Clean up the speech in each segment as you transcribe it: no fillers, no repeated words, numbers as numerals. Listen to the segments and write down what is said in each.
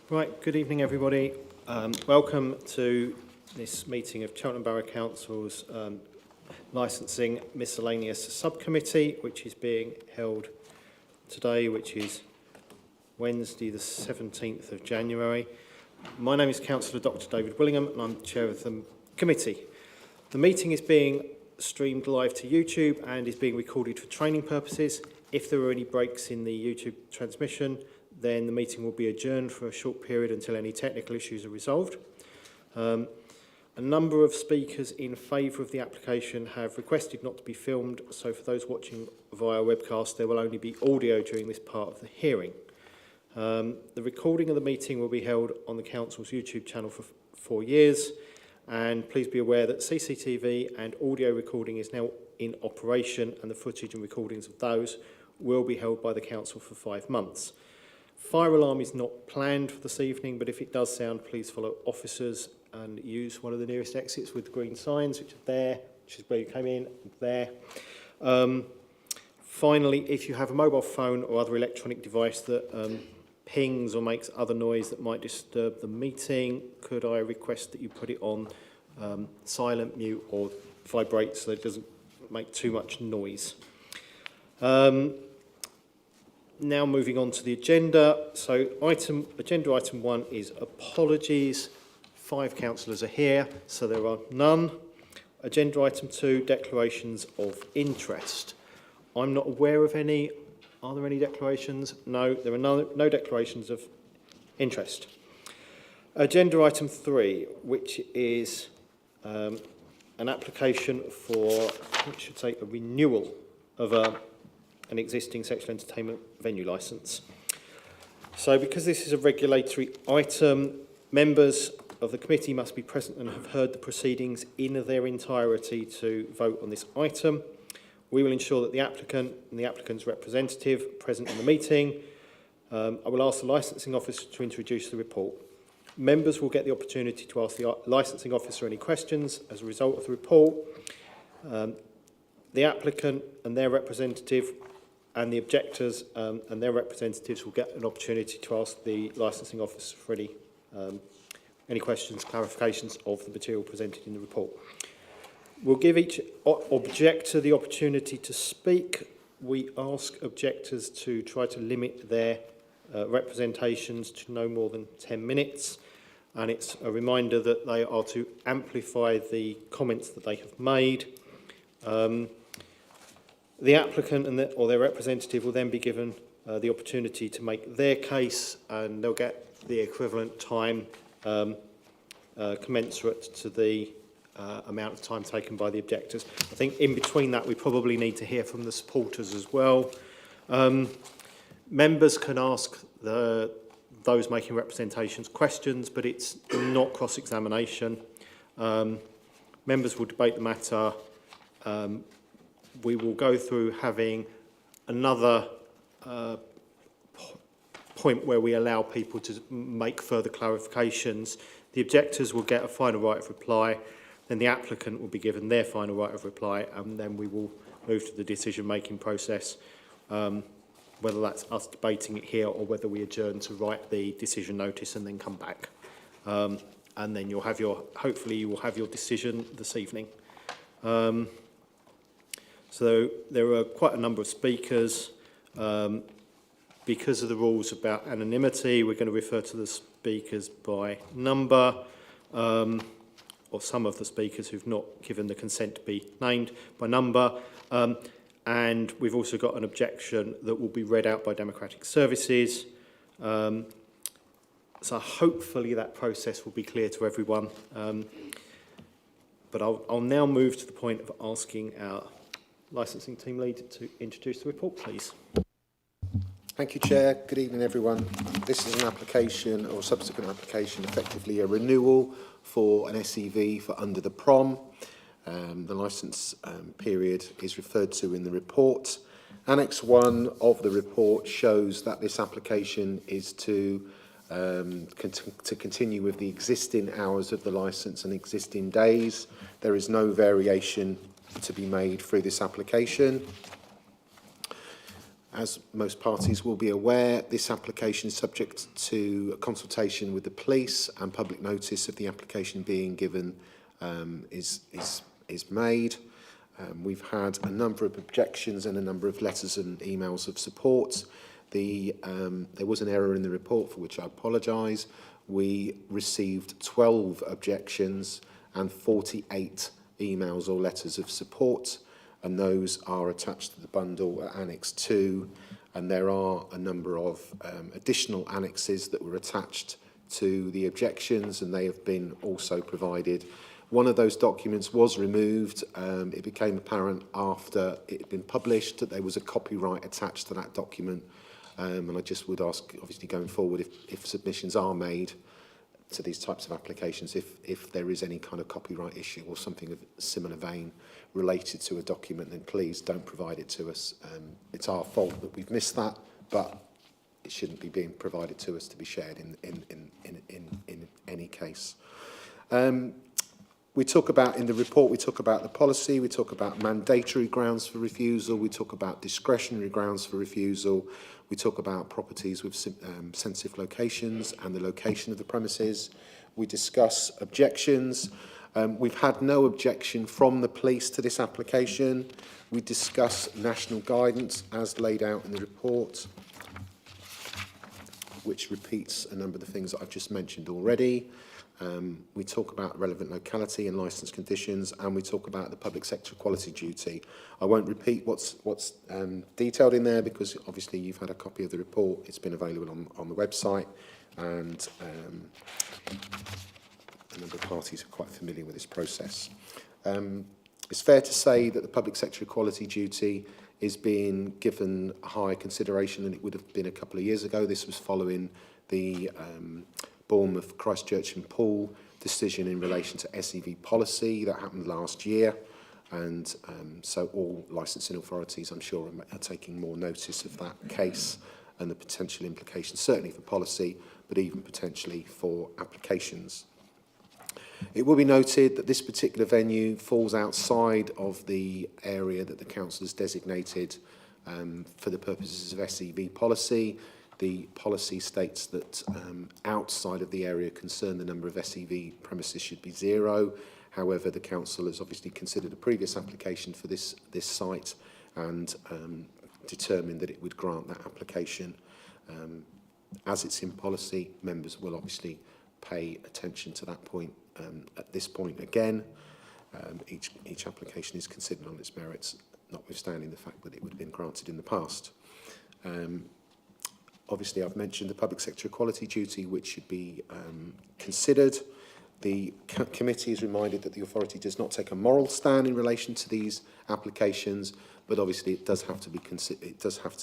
Right, good evening everybody. Welcome to this meeting of Cheltenham Borough Council's Licensing Miscellaneous Subcommittee, which is being held today, which is Wednesday the 17th of January. My name is Councillor Dr David Willingham and I'm Chair of the committee. The meeting is being streamed live to YouTube and is being recorded for training purposes. If there are any breaks in the YouTube transmission, then the meeting will be adjourned for a short period until any technical issues are resolved. A number of speakers in favour of the application have requested not to be filmed, so for those watching via webcast, there will only be audio during this part of the hearing. The recording of the meeting will be held on the Council's YouTube channel for 4 years, and please be aware that CCTV and audio recording is now in operation, and the footage and recordings of those will be held by the Council for 5 months. Fire alarm is not planned for this evening, but if it does sound, please follow officers and use one of the nearest exits with the green signs, which are there, which is where you came in, there. Finally, if you have a mobile phone or other electronic device that pings or makes other noise that might disturb the meeting, could I request that you put it on silent, mute or vibrate so that it doesn't make too much noise. Now moving on to the agenda. So agenda item 1 is apologies. 5 councillors are here, so there are none. Agenda item 2, declarations of interest. I'm not aware of any. Are there any declarations? No, there are no declarations of interest. Agenda item 3, which is an application for, I should say, a renewal of an existing sexual entertainment venue licence. So because this is a regulatory item, members of the committee must be present and have heard the proceedings in their entirety to vote on this item. We will ensure that the applicant and the applicant's representative are present in the meeting. I will ask the licensing officer to introduce the report. Members will get the opportunity to ask the licensing officer any questions as a result of the report. The applicant and their representative and the objectors and their representatives will get an opportunity to ask the licensing officer for any questions, clarifications of the material presented in the report. We'll give each objector the opportunity to speak. We ask objectors to try to limit their representations to no more than 10 minutes. And it's a reminder that they are to amplify the comments that they have made. The applicant and or their representative will then be given the opportunity to make their case, and they'll get the equivalent time commensurate to the amount of time taken by the objectors. I think in between that we probably need to hear from the supporters as well. Members can ask those making representations questions, but it's not cross-examination. Members will debate the matter. We will go through having another point where we allow people to make further clarifications. The objectors will get a final right of reply, then the applicant will be given their final right of reply, and then we will move to the decision-making process, whether that's us debating it here or whether we adjourn to write the decision notice and then come back. And then you'll have hopefully you will have your decision this evening. So there are quite a number of speakers. Because of the rules about anonymity, we're going to refer to the speakers by number, or some of the speakers who've not given the consent to be named by number. And we've also got an objection that will be read out by Democratic Services. So hopefully that process will be clear to everyone. But I'll now move to the point of asking our licensing team lead to introduce the report, please. Thank you, Chair. Good evening, everyone. This is an application or subsequent application, effectively a renewal for an SEV for Under the Prom. The licence period is referred to in the report. Annex 1 of the report shows that this application is to continue with the existing hours of the licence and existing days. There is no variation to be made through this application. As most parties will be aware, this application is subject to a consultation with the police, and public notice of the application being given is made. We've had a number of objections and a number of letters and emails of support. There was an error in the report for which I apologise. We received 12 objections and 48 emails or letters of support, and those are attached to the bundle at Annex 2, and there are a number of additional annexes that were attached to the objections, and they have been also provided. One of those documents was removed. It became apparent after it had been published that there was a copyright attached to that document, and I just would ask, obviously going forward, if submissions are made to these types of applications, if there is any kind of copyright issue or something of a similar vein related to a document, then please don't provide it to us. It's our fault that we've missed that, but it shouldn't be being provided to us to be shared in any case. We talk about, in the report, we talk about the policy, we talk about mandatory grounds for refusal, we talk about discretionary grounds for refusal, we talk about properties with sensitive locations and the location of the premises. We discuss objections. We've had no objection from the police to this application. We discuss national guidance as laid out in the report, which repeats a number of the things that I've just mentioned already. We talk about relevant locality and licence conditions, and we talk about the public sector equality duty. I won't repeat what's detailed in there, because obviously you've had a copy of the report. It's been available on the website, and a number of parties are quite familiar with this process. It's fair to say that the public sector equality duty is being given higher consideration than it would have been a couple of years ago. This was following the Bournemouth, Christchurch and Poole decision in relation to SEV policy that happened last year, and so all licensing authorities, I'm sure, are taking more notice of that case and the potential implications, certainly for policy, but even potentially for applications. It will be noted that this particular venue falls outside of the area that the council has designated for the purposes of SEV policy. The policy states that outside of the area concerned, the number of SEV premises should be 0. However, the council has obviously considered a previous application for this site and determined that it would grant that application. As it's in policy, members will obviously pay attention to that point. At this point, again, each application is considered on its merits, notwithstanding the fact that it would have been granted in the past. Obviously, I've mentioned the public sector equality duty, which should be considered. The committee is reminded that the authority does not take a moral stand in relation to these applications, but obviously it does have to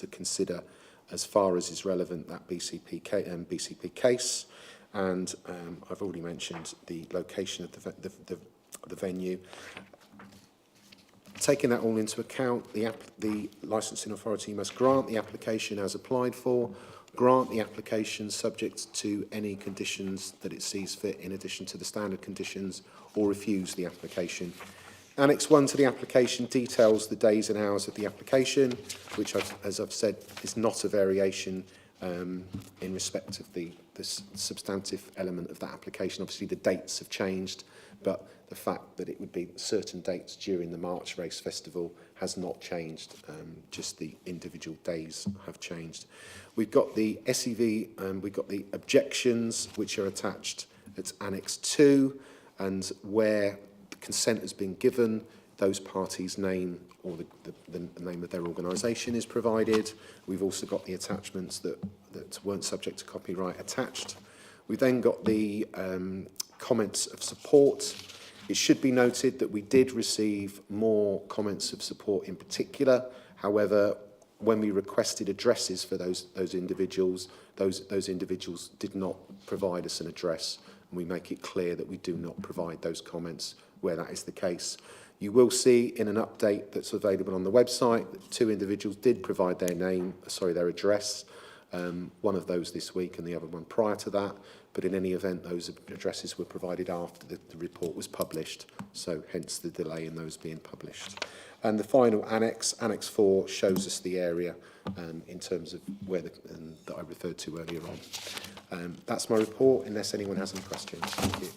consider, as far as is relevant, that BCP case. And I've already mentioned the location of the venue. Taking that all into account, the licensing authority must grant the application as applied for, grant the application subject to any conditions that it sees fit in addition to the standard conditions, or refuse the application. Annex 1 to the application details the days and hours of the application, which, as I've said, is not a variation in respect of the substantive element of that application. Obviously, the dates have changed, but the fact that it would be certain dates during the March Race Festival has not changed, just the individual days have changed. We've got the SEV, we've got the objections, which are attached at Annex 2, and where the consent has been given, those parties' name or the name of their organisation is provided. We've also got the attachments that weren't subject to copyright attached. We've then got the comments of support. It should be noted that we did receive more comments of support in particular. However, when we requested addresses for those individuals, those individuals did not provide us an address, and we make it clear that we do not provide those comments where that is the case. You will see in an update that's available on the website that 2 individuals did provide their address. one of those this week and the other one prior to that. But in any event, those addresses were provided after the report was published, so hence the delay in those being published. And the final annex, Annex 4, shows us the area in terms of where that I referred to earlier on. That's my report, unless anyone has any questions. Thank you.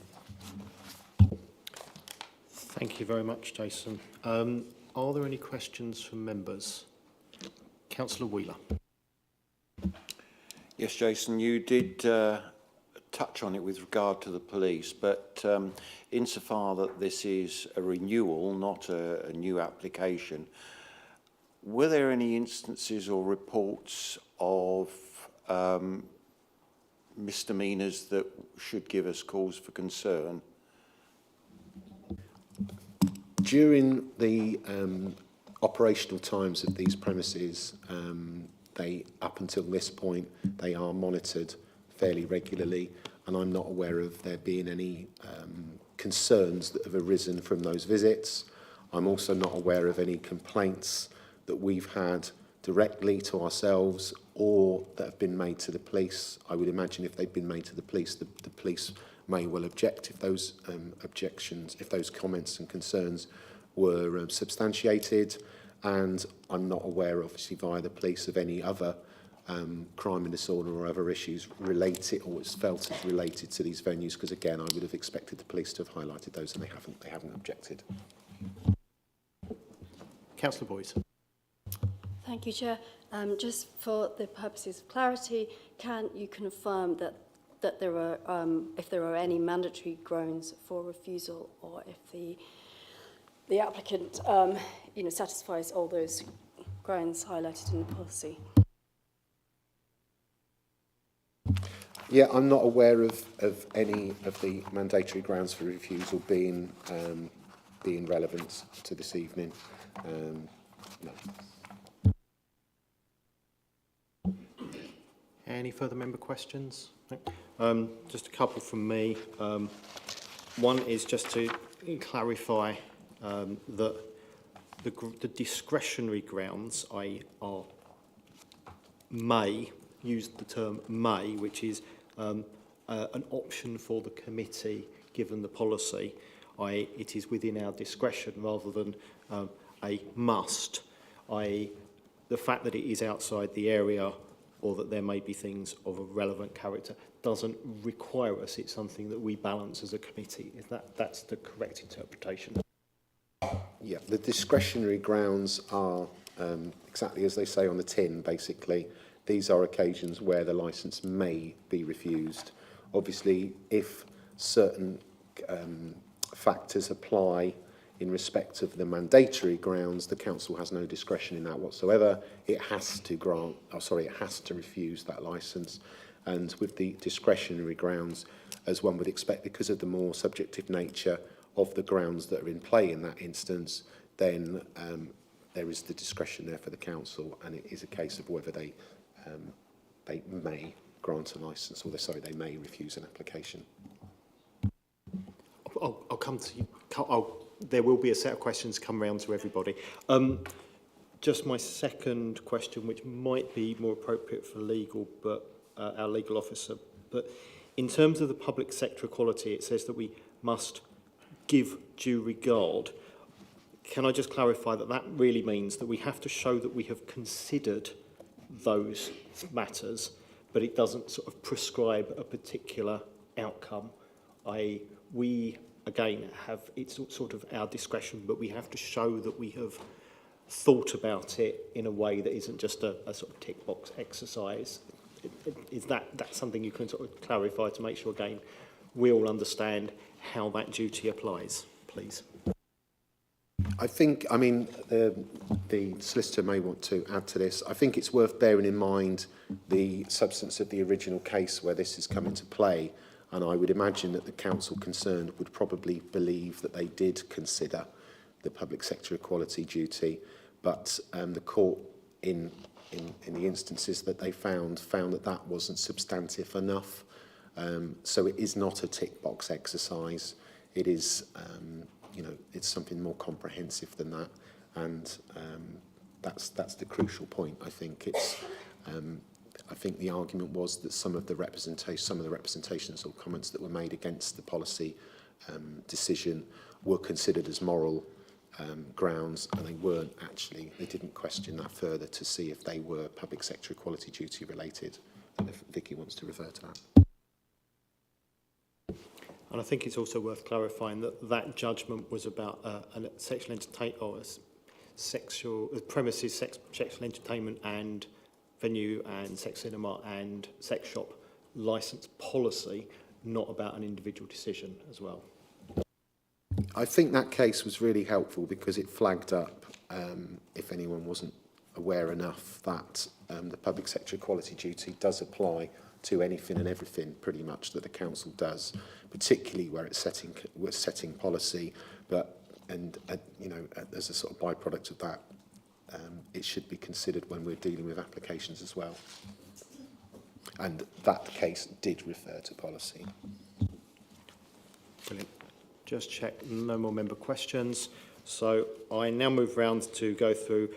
Thank you very much, Jason. Are there any questions from members? Councillor Wheeler. Yes, Jason, you did touch on it with regard to the police, but insofar that this is a renewal, not a new application, were there any instances or reports of misdemeanours that should give us cause for concern? During the operational times of these premises, up until this point, they are monitored fairly regularly, and I'm not aware of there being any concerns that have arisen from those visits. I'm also not aware of any complaints that we've had directly to ourselves or that have been made to the police. I would imagine if they've been made to the police may well object if those if those comments and concerns were substantiated. And I'm not aware, obviously, via the police of any other crime and disorder or other issues related or it's felt as related to these venues, because again, I would have expected the police to have highlighted those, and they haven't objected. Councillor Boyce. Thank you, Chair. Just for the purposes of clarity, can you confirm that there are, if there are any mandatory grounds for refusal, or if the applicant, satisfies all those grounds highlighted in the policy? Yeah, I'm not aware of any of the mandatory grounds for refusal being relevant to this evening. No. Any further member questions? No? Just a couple from me. One is just to clarify that the discretionary grounds may use the term may, which is an option for the committee given the policy, i.e. it is within our discretion rather than a must, i.e. the fact that it is outside the area or that there may be things of a relevant character doesn't require us. It's something that we balance as a committee. Is that's the correct interpretation? Yeah, the discretionary grounds are exactly as they say on the tin, basically. These are occasions where the licence may be refused. Obviously, if certain factors apply in respect of the mandatory grounds, the council has no discretion in that whatsoever. It has to it has to refuse that licence. And with the discretionary grounds, as one would expect, because of the more subjective nature of the grounds that are in play in that instance, then there is the discretion there for the council, and it is a case of whether they may grant a licence or they may refuse an application. I'll come to you. There will be a set of questions come round to everybody. Just my second question, which might be more appropriate for legal, but our legal officer. But in terms of the public sector equality, it says that we must give due regard. Can I just clarify that that really means that we have to show that we have considered those matters, but it doesn't sort of prescribe a particular outcome, i.e. we, again, it's sort of our discretion, but we have to show that we have thought about it in a way that isn't just a sort of tick box exercise. Is that something you can sort of clarify to make sure, again, we all understand how that duty applies, please? I think, I mean, the solicitor may want to add to this. I think it's worth bearing in mind the substance of the original case where this has come into play, and I would imagine that the council concerned would probably believe that they did consider the public sector equality duty, but the court, in the instances that they found that wasn't substantive enough. So it is not a tick box exercise. It is, it's something more comprehensive than that, and that's the crucial point. I think it's I think the argument was that some of the representations or comments that were made against the policy decision were considered as moral grounds, and they weren't actually. They didn't question that further to see if they were public sector equality duty related. And if Vicky wants to refer to that. And I think it's also worth clarifying that that judgment was about a sexual entertainment or sexual premises, sexual entertainment and venue and sex cinema and sex shop licence policy, not about an individual decision as well. I think that case was really helpful because it flagged up, if anyone wasn't aware enough, that the public sector equality duty does apply to anything and everything pretty much that the council does, particularly where it's setting policy, but you know, as a sort of byproduct of that, it should be considered when we're dealing with applications as well. And that case did refer to policy. Brilliant. Just check, no more member questions. So I now move round to go through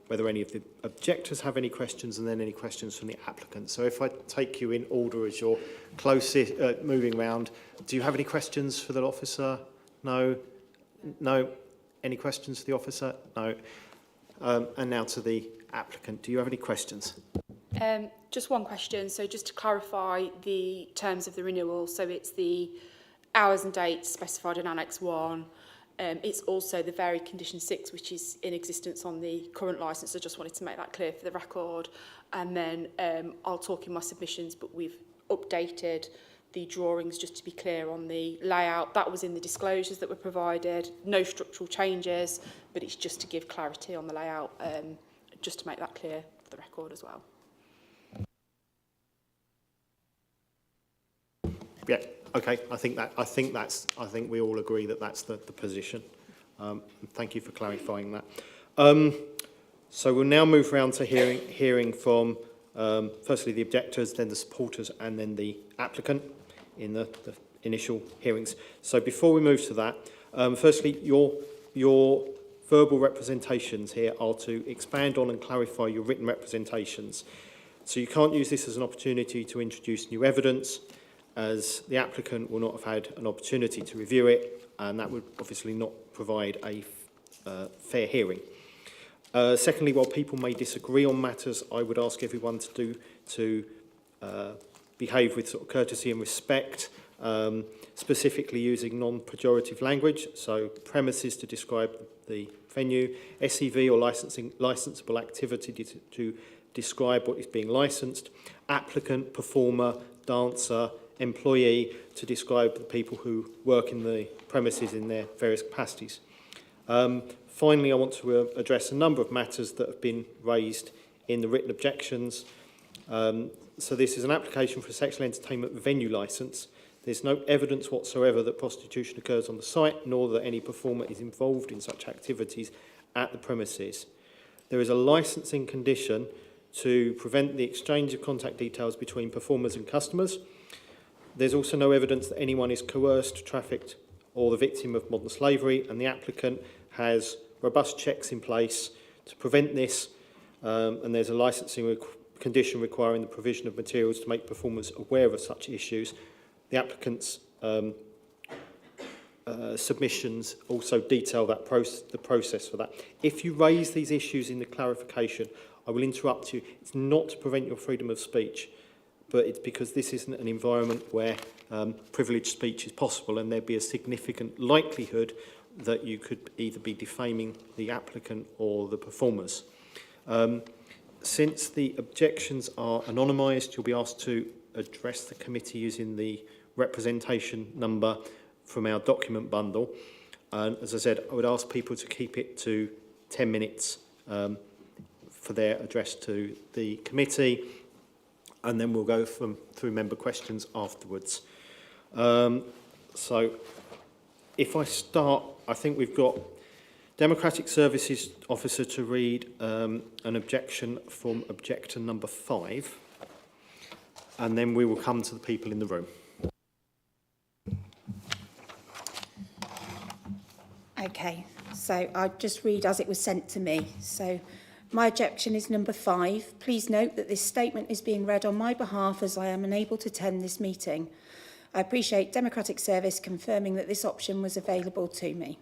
whether any of the objectors have any questions and then any questions from the applicant. So if I take you in order as you're closest, moving round, do you have any questions for the officer? No? No? Any questions for the officer? No? And now to the applicant. Do you have any questions? Just one question. So just to clarify the terms of the renewal, so it's the hours and dates specified in Annex 1. It's also the varied condition 6, which is in existence on the current licence. I just wanted to make that clear for the record. And then I'll talk in my submissions, but we've updated the drawings just to be clear on the layout. That was in the disclosures that were provided. No structural changes, but it's just to give clarity on the layout, just to make that clear for the record as well. Yeah. Okay. I think we all agree that that's the position. Thank you for clarifying that. So we'll now move round to hearing from firstly the objectors, then the supporters, and then the applicant in the initial hearings. So before we move to that, firstly, your verbal representations here are to expand on and clarify your written representations. So you can't use this as an opportunity to introduce new evidence, as the applicant will not have had an opportunity to review it, and that would obviously not provide a fair hearing. Secondly, while people may disagree on matters, I would ask everyone to behave with sort of courtesy and respect, specifically using non-pejorative language, so premises to describe the venue, SEV or licensable activity to describe what is being licensed, applicant, performer, dancer, employee to describe the people who work in the premises in their various capacities. Finally, I want to address a number of matters that have been raised in the written objections. So this is an application for a sexual entertainment venue licence. There's no evidence whatsoever that prostitution occurs on the site, nor that any performer is involved in such activities at the premises. There is a licensing condition to prevent the exchange of contact details between performers and customers. There's also no evidence that anyone is coerced, trafficked, or the victim of modern slavery, and the applicant has robust checks in place to prevent this, and there's a licensing condition requiring the provision of materials to make performers aware of such issues. The applicant's submissions also detail that the process for that. If you raise these issues in the clarification, I will interrupt you. It's not to prevent your freedom of speech, but it's because this isn't an environment where privileged speech is possible, and there'd be a significant likelihood that you could either be defaming the applicant or the performers. Since the objections are anonymised, you'll be asked to address the committee using the representation number from our document bundle. And as I said, I would ask people to keep it to 10 minutes for their address to the committee, and then we'll go through member questions afterwards. So if I start, I think we've got Democratic Services Officer to read an objection from objector number 5, and then we will come to the people in the room. Okay, so I'll just read as it was sent to me. So My objection is number 5. Please note that this statement is being read on my behalf as I am unable to attend this meeting. I appreciate Democratic Service confirming that this option was available to me.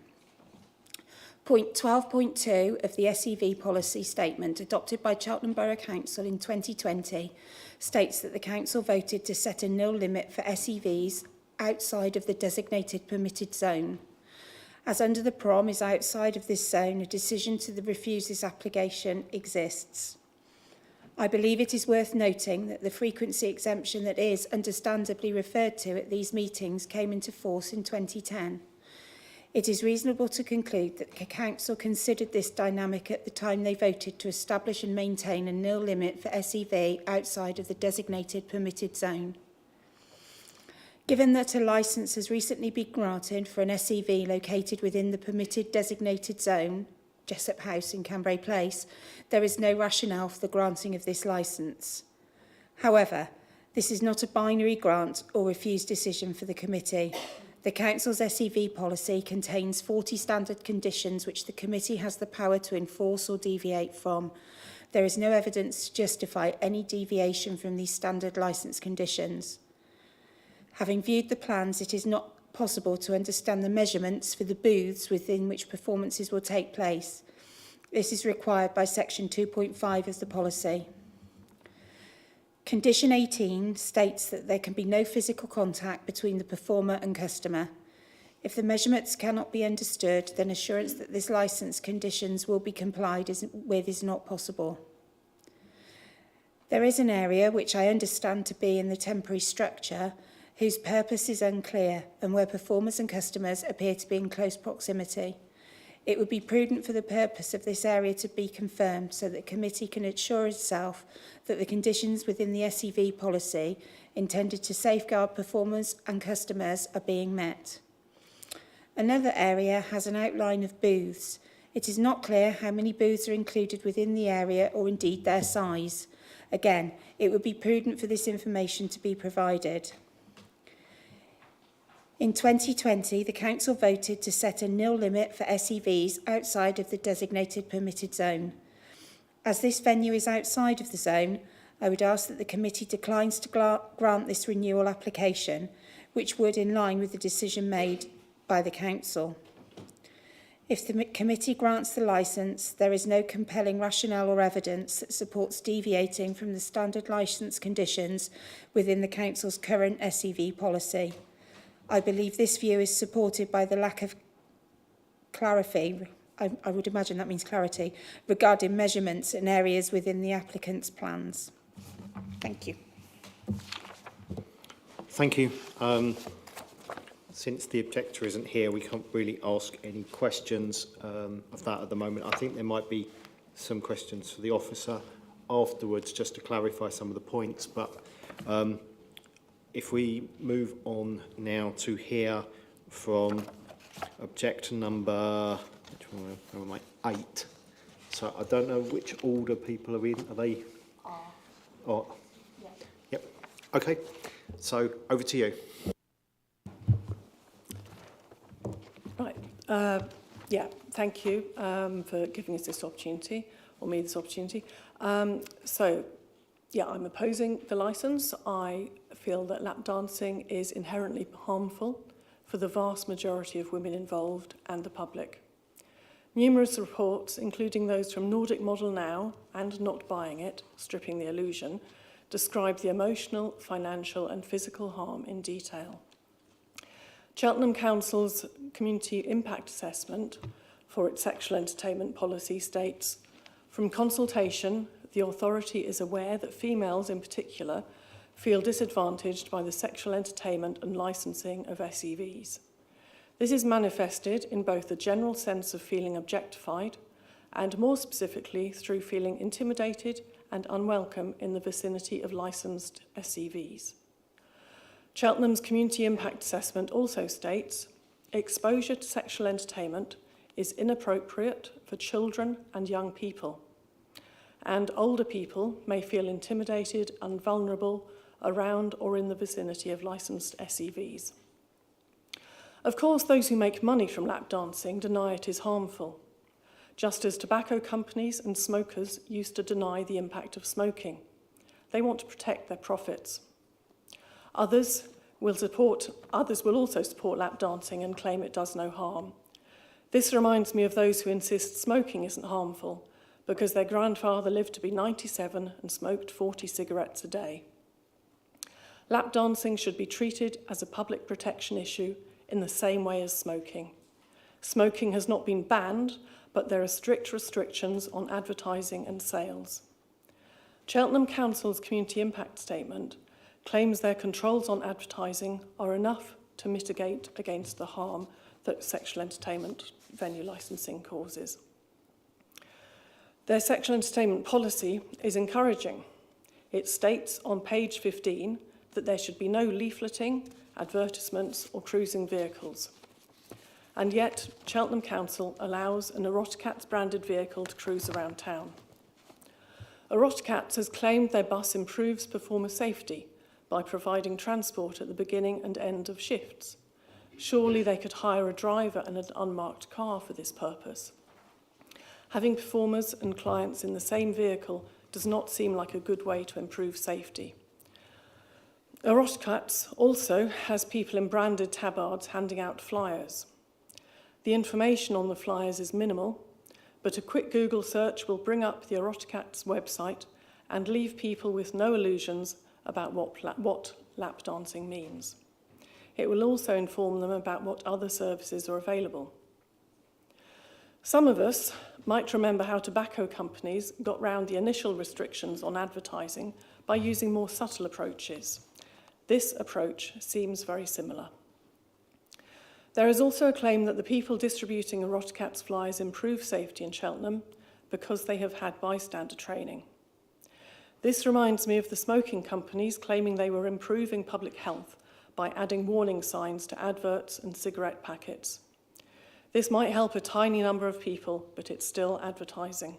Point 12.2 of the SEV policy statement adopted by Cheltenham Borough Council in 2020 states that the council voted to set a nil limit for SEVs outside of the designated permitted zone. As under the PROM is outside of this zone, a decision to refuse this application exists. I believe it is worth noting that the frequency exemption that is understandably referred to at these meetings came into force in 2010. It is reasonable to conclude that the council considered this dynamic at the time they voted to establish and maintain a nil limit for SEV outside of the designated permitted zone. Given that a licence has recently been granted for an SEV located within the permitted designated zone, Jessup House in Cambray Place, there is no rationale for the granting of this licence. However, this is not a binary grant or refuse decision for the committee. The Council's SEV policy contains 40 standard conditions which the committee has the power to enforce or deviate from. There is no evidence to justify any deviation from these standard licence conditions. Having viewed the plans, it is not possible to understand the measurements for the booths within which performances will take place. This is required by section 2.5 of the policy. Condition 18 states that there can be no physical contact between the performer and customer. If the measurements cannot be understood, then assurance that this licence conditions will be complied with is not possible. There is an area which I understand to be in the temporary structure whose purpose is unclear and where performers and customers appear to be in close proximity. It would be prudent for the purpose of this area to be confirmed so that the committee can assure itself that the conditions within the SEV policy intended to safeguard performers and customers are being met. Another area has an outline of booths. It is not clear how many booths are included within the area or indeed their size. Again, it would be prudent for this information to be provided. In 2020, the Council voted to set a nil limit for SEVs outside of the designated permitted zone. As this venue is outside of the zone, I would ask that the committee declines to grant this renewal application, which would in line with the decision made by the Council. If the committee grants the licence, there is no compelling rationale or evidence that supports deviating from the standard licence conditions within the Council's current SEV policy. I believe this view is supported by the lack of clarity, I would imagine that means clarity, regarding measurements in areas within the applicant's plans. Thank you. Thank you. Since the objector isn't here, we can't really ask any questions of that at the moment. I think there might be some questions for the officer afterwards, just to clarify some of the points, but if we move on now to hear from objector number 8. So I don't know which order people are in. Are they? Oh, yeah. Yep. Okay. So over to you. Right. Yeah. Thank you for giving us this opportunity, or me this opportunity. Yeah, I'm opposing the licence. I feel that lap dancing is inherently harmful for the vast majority of women involved and the public. Numerous reports, including those from Nordic Model Now and Not Buying It, Stripping the Illusion, describe the emotional, financial and physical harm in detail. Cheltenham Council's Community Impact Assessment for its sexual entertainment policy states, from consultation, the authority is aware that females in particular feel disadvantaged by the sexual entertainment and licensing of SEVs. This is manifested in both the general sense of feeling objectified and more specifically through feeling intimidated and unwelcome in the vicinity of licensed SEVs. Cheltenham's Community Impact Assessment also states, exposure to sexual entertainment is inappropriate for children and young people, and older people may feel intimidated and vulnerable around or in the vicinity of licensed SEVs. Of course, those who make money from lap dancing deny it is harmful. just as tobacco companies and smokers used to deny the impact of smoking. They want to protect their profits. Others will also support lap dancing and claim it does no harm. This reminds me of those who insist smoking isn't harmful because their grandfather lived to be 97 and smoked 40 cigarettes a day. Lap dancing should be treated as a public protection issue in the same way as smoking. Smoking has not been banned, but there are strict restrictions on advertising and sales. Cheltenham Council's Community Impact Statement claims their controls on advertising are enough to mitigate against the harm that sexual entertainment venue licensing causes. Their sexual entertainment policy is encouraging. It states on page 15 that there should be no leafleting, advertisements or cruising vehicles. And yet, Cheltenham Council allows an Eroticats branded vehicle to cruise around town. Eroticats has claimed their bus improves performer safety by providing transport at the beginning and end of shifts. Surely they could hire a driver and an unmarked car for this purpose. Having performers and clients in the same vehicle does not seem like a good way to improve safety. Eroticats also has people in branded tabards handing out flyers. The information on the flyers is minimal, but a quick Google search will bring up the Eroticats website and leave people with no illusions about what lap dancing means. It will also inform them about what other services are available. Some of us might remember how tobacco companies got round the initial restrictions on advertising by using more subtle approaches. This approach seems very similar. There is also a claim that the people distributing Eroticats flyers improve safety in Cheltenham because they have had bystander training. This reminds me of the smoking companies claiming they were improving public health by adding warning signs to adverts and cigarette packets. This might help a tiny number of people, but it's still advertising.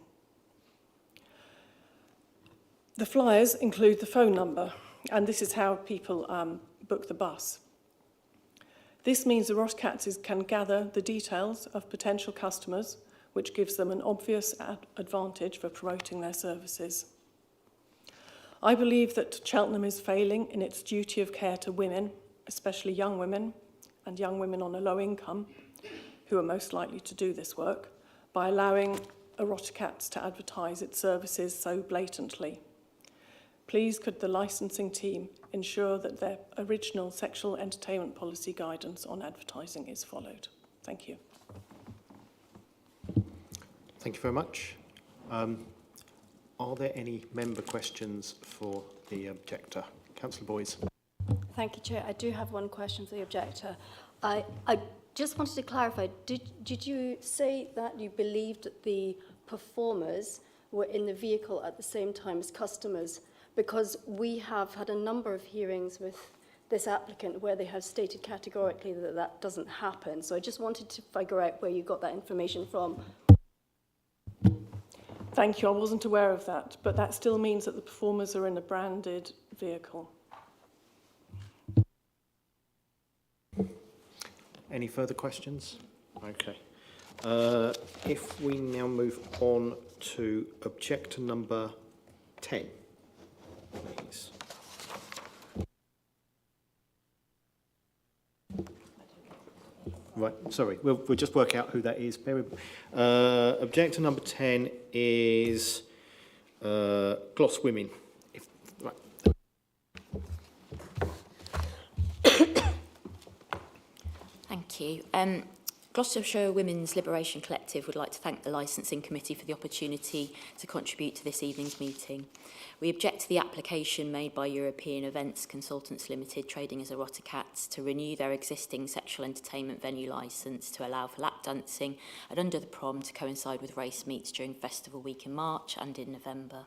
The flyers include the phone number, and this is how people book the bus. This means Eroticats can gather the details of potential customers, which gives them an obvious advantage for promoting their services. I believe that Cheltenham is failing in its duty of care to women, especially young women and young women on a low income, who are most likely to do this work, by allowing Eroticats to advertise its services so blatantly. Please could the licensing team ensure that their original sexual entertainment policy guidance on advertising is followed? Thank you. Thank you very much. Are there any member questions for the objector? Councillor Boyes. Thank you, Chair. I do have one question for the objector. I just wanted to clarify, did you say that you believed that the performers were in the vehicle at the same time as customers? Because we have had a number of hearings with this applicant where they have stated categorically that that doesn't happen. So I just wanted to figure out where you got that information from. Thank you. I wasn't aware of that, but that still means that the performers are in a branded vehicle. Any further questions? Okay. If we now move on to objector number 10, please. Right, sorry, we'll just work out who that is. Bear with me. Objector number 10 is Gloss Women. Right. Thank you. Gloucestershire Women's Liberation Collective would like to thank the Licensing Committee for the opportunity to contribute to this evening's meeting. We object to the application made by European Events Consultants Limited, trading as Eroticats, to renew their existing sexual entertainment venue licence to allow for lap dancing and under the prom to coincide with race meets during Festival Week in March and in November.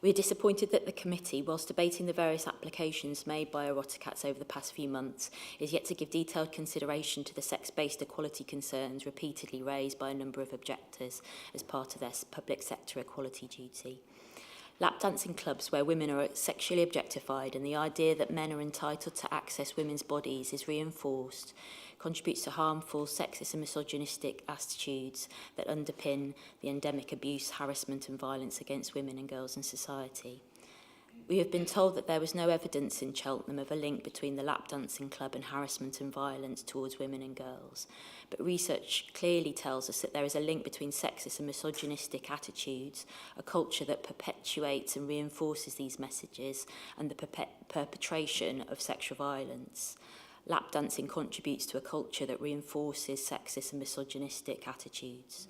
We are disappointed that the committee, whilst debating the various applications made by Eroticats over the past few months, is yet to give detailed consideration to the sex-based equality concerns repeatedly raised by a number of objectors as part of their public sector equality duty. Lap dancing clubs where women are sexually objectified and the idea that men are entitled to access women's bodies is reinforced, contributes to harmful, sexist and misogynistic attitudes that underpin the endemic abuse, harassment and violence against women and girls in society. We have been told that there was no evidence in Cheltenham of a link between the lap dancing club and harassment and violence towards women and girls. But research clearly tells us that there is a link between sexist and misogynistic attitudes, a culture that perpetuates and reinforces these messages, and the perpetration of sexual violence. Lap dancing contributes to a culture that reinforces sexist and misogynistic attitudes.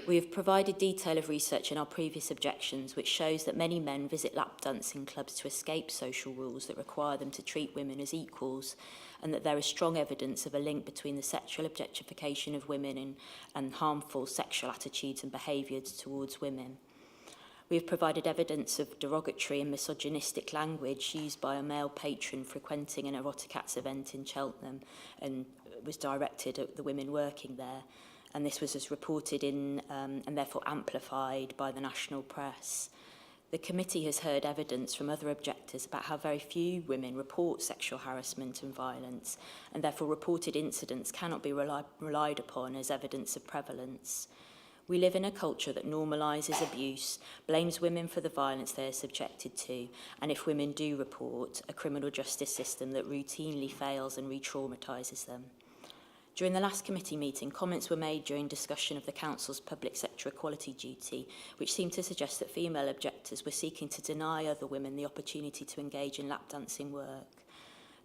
We have provided detail of research in our previous objections, which shows that many men visit lap dancing clubs to escape social rules that require them to treat women as equals, and that there is strong evidence of a link between the sexual objectification of women and harmful sexual attitudes and behaviours towards women. We have provided evidence of derogatory and misogynistic language used by a male patron frequenting an erotic acts event in Cheltenham and was directed at the women working there. And this was as reported in and therefore amplified by the national press. The committee has heard evidence from other objectors about how very few women report sexual harassment and violence, and therefore reported incidents cannot be relied upon as evidence of prevalence. We live in a culture that normalises abuse, blames women for the violence they are subjected to, and if women do report, a criminal justice system that routinely fails and re-traumatises them. During the last committee meeting, comments were made during discussion of the Council's public sector equality duty, which seemed to suggest that female objectors were seeking to deny other women the opportunity to engage in lap dancing work.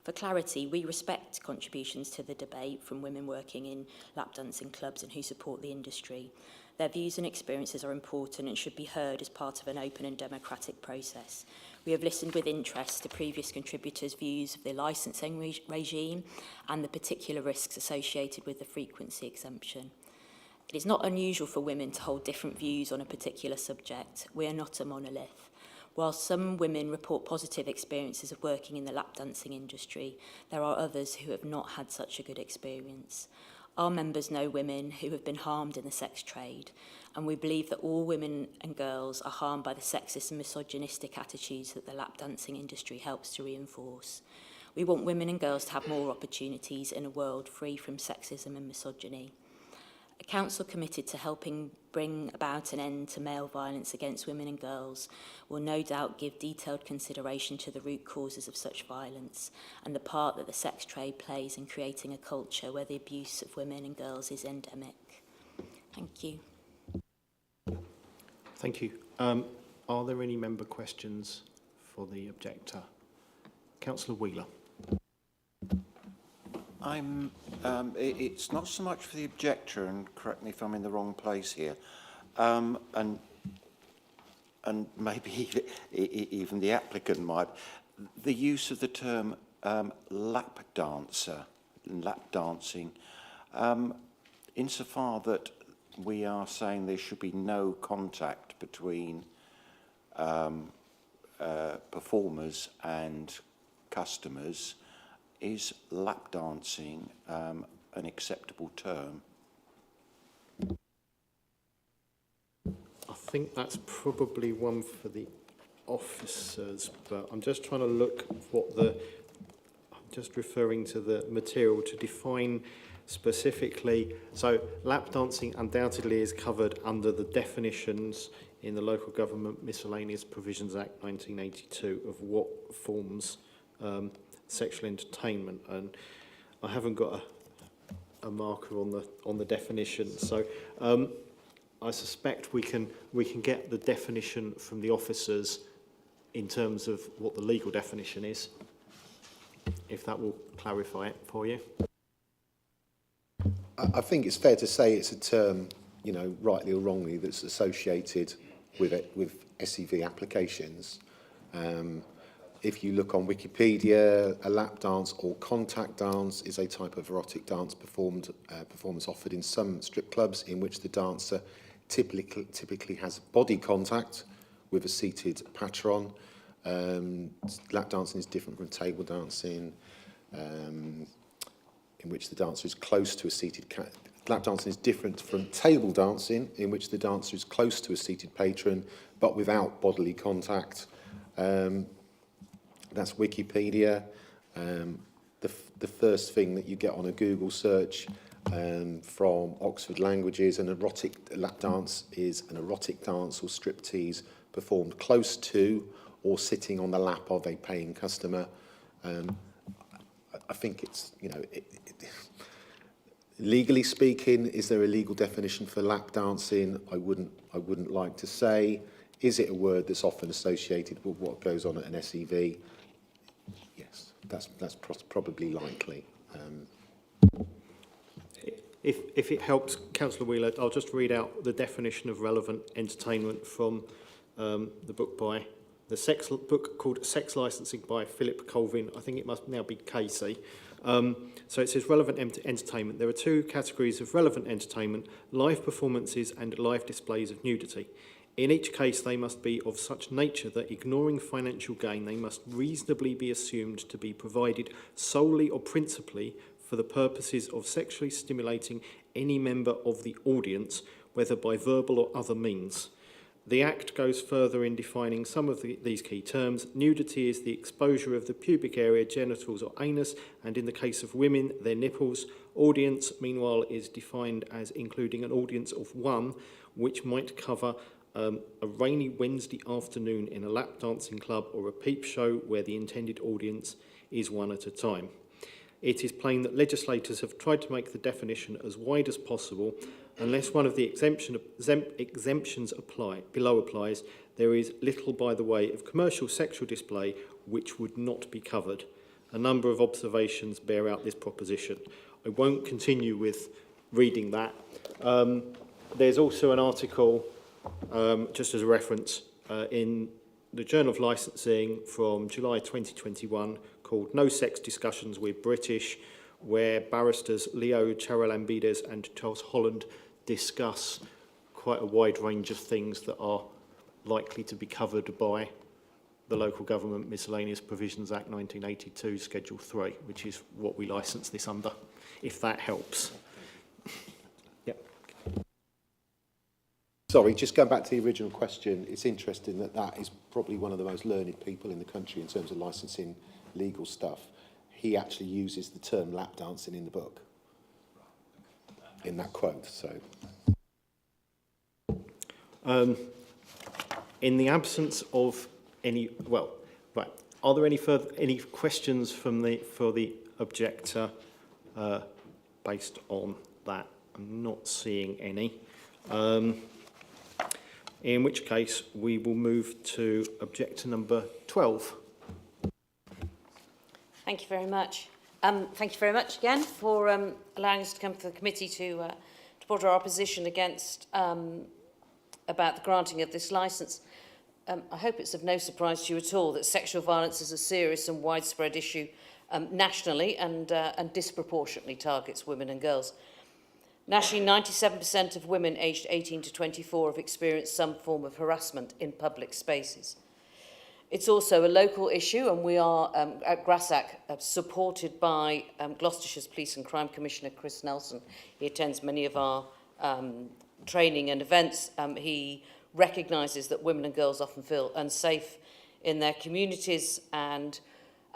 For clarity, we respect contributions to the debate from women working in lap dancing clubs and who support the industry. Their views and experiences are important and should be heard as part of an open and democratic process. We have listened with interest to previous contributors' views of the licensing regime and the particular risks associated with the frequency exemption. It is not unusual for women to hold different views on a particular subject. We are not a monolith. While some women report positive experiences of working in the lap dancing industry, there are others who have not had such a good experience. Our members know women who have been harmed in the sex trade, and we believe that all women and girls are harmed by the sexist and misogynistic attitudes that the lap dancing industry helps to reinforce. We want women and girls to have more opportunities in a world free from sexism and misogyny. A council committed to helping bring about an end to male violence against women and girls will no doubt give detailed consideration to the root causes of such violence and the part that the sex trade plays in creating a culture where the abuse of women and girls is endemic. Thank you. Thank you. Are there any member questions for the objector? Councillor Wheeler. It's not so much for the objector, and correct me if I'm in the wrong place here, and maybe even the applicant might, the use of the term lap dancer, lap dancing, insofar that we are saying there should be no contact between performers and customers. Is lap dancing an acceptable term? I think that's probably one for the officers, but I'm just trying to look what I'm just referring to the material to define specifically. So lap dancing undoubtedly is covered under the definitions in the Local Government Miscellaneous Provisions Act 1982 of what forms sexual entertainment, and I haven't got a marker on the definition. So I suspect we can get the definition from the officers in terms of what the legal definition is, if that will clarify it for you. I think it's fair to say it's a term, you know, rightly or wrongly, that's associated with SEV applications. If you look on Wikipedia, a lap dance or contact dance is a type of erotic dance performance offered in some strip clubs in which the dancer typically has body contact with a seated patron. Lap dancing is different from table dancing, in which the dancer is close to a seated lap dancing is different from table dancing, in which the dancer is close to a seated patron but without bodily contact. That's Wikipedia. The the first thing that you get on a Google search from Oxford Languages. An erotic lap dance is an erotic dance or striptease performed close to or sitting on the lap of a paying customer. I think it's, you know, legally speaking, is there a legal definition for lap dancing? I wouldn't like to say. Is it a word that's often associated with what goes on at an SEV? Yes, that's probably likely. If it helps, Councillor Wheeler, I'll just read out the definition of relevant entertainment from the book by the book called Sex Licensing by Philip Colvin. I think it must now be Casey. So it says relevant entertainment. There are two categories of relevant entertainment: live performances and live displays of nudity. In each case, they must be of such nature that, ignoring financial gain, they must reasonably be assumed to be provided solely or principally for the purposes of sexually stimulating any member of the audience, whether by verbal or other means. The Act goes further in defining some of these key terms. Nudity is the exposure of the pubic area, genitals or anus, and in the case of women, their nipples. Audience, meanwhile, is defined as including an audience of one, which might cover a rainy Wednesday afternoon in a lap dancing club or a peep show where the intended audience is one at a time. It is plain that legislators have tried to make the definition as wide as possible. Unless one of the exemptions below applies, there is little by the way of commercial sexual display which would not be covered. A number of observations bear out this proposition. I won't continue with reading that. There's also an article, just as a reference, in the Journal of Licensing from July 2021 called No Sex Discussions with British, where barristers Leo Charalambides and Charles Holland discuss quite a wide range of things that are likely to be covered by the Local Government Miscellaneous Provisions Act 1982, Schedule 3, which is what we licence this under, if that helps. Yep. Sorry, just going back to the original question, it's interesting that that is probably one of the most learned people in the country in terms of licensing legal stuff. He actually uses the term lap dancing in the book, in that quote. So, in the absence of any, well, right, are there any questions for the objector based on that? I'm not seeing any. In which case, we will move to objector number 12. Thank you very much. Thank you very much again for allowing us to come to the committee to put our opposition against about the granting of this licence. I hope it's of no surprise to you at all that sexual violence is a serious and widespread issue nationally and disproportionately targets women and girls. Nationally, 97% of women aged 18 to 24 have experienced some form of harassment in public spaces. It's also a local issue, and we are at Grassack supported by Gloucestershire's Police and Crime Commissioner Chris Nelson. He attends many of our training and events. He recognises that women and girls often feel unsafe in their communities, and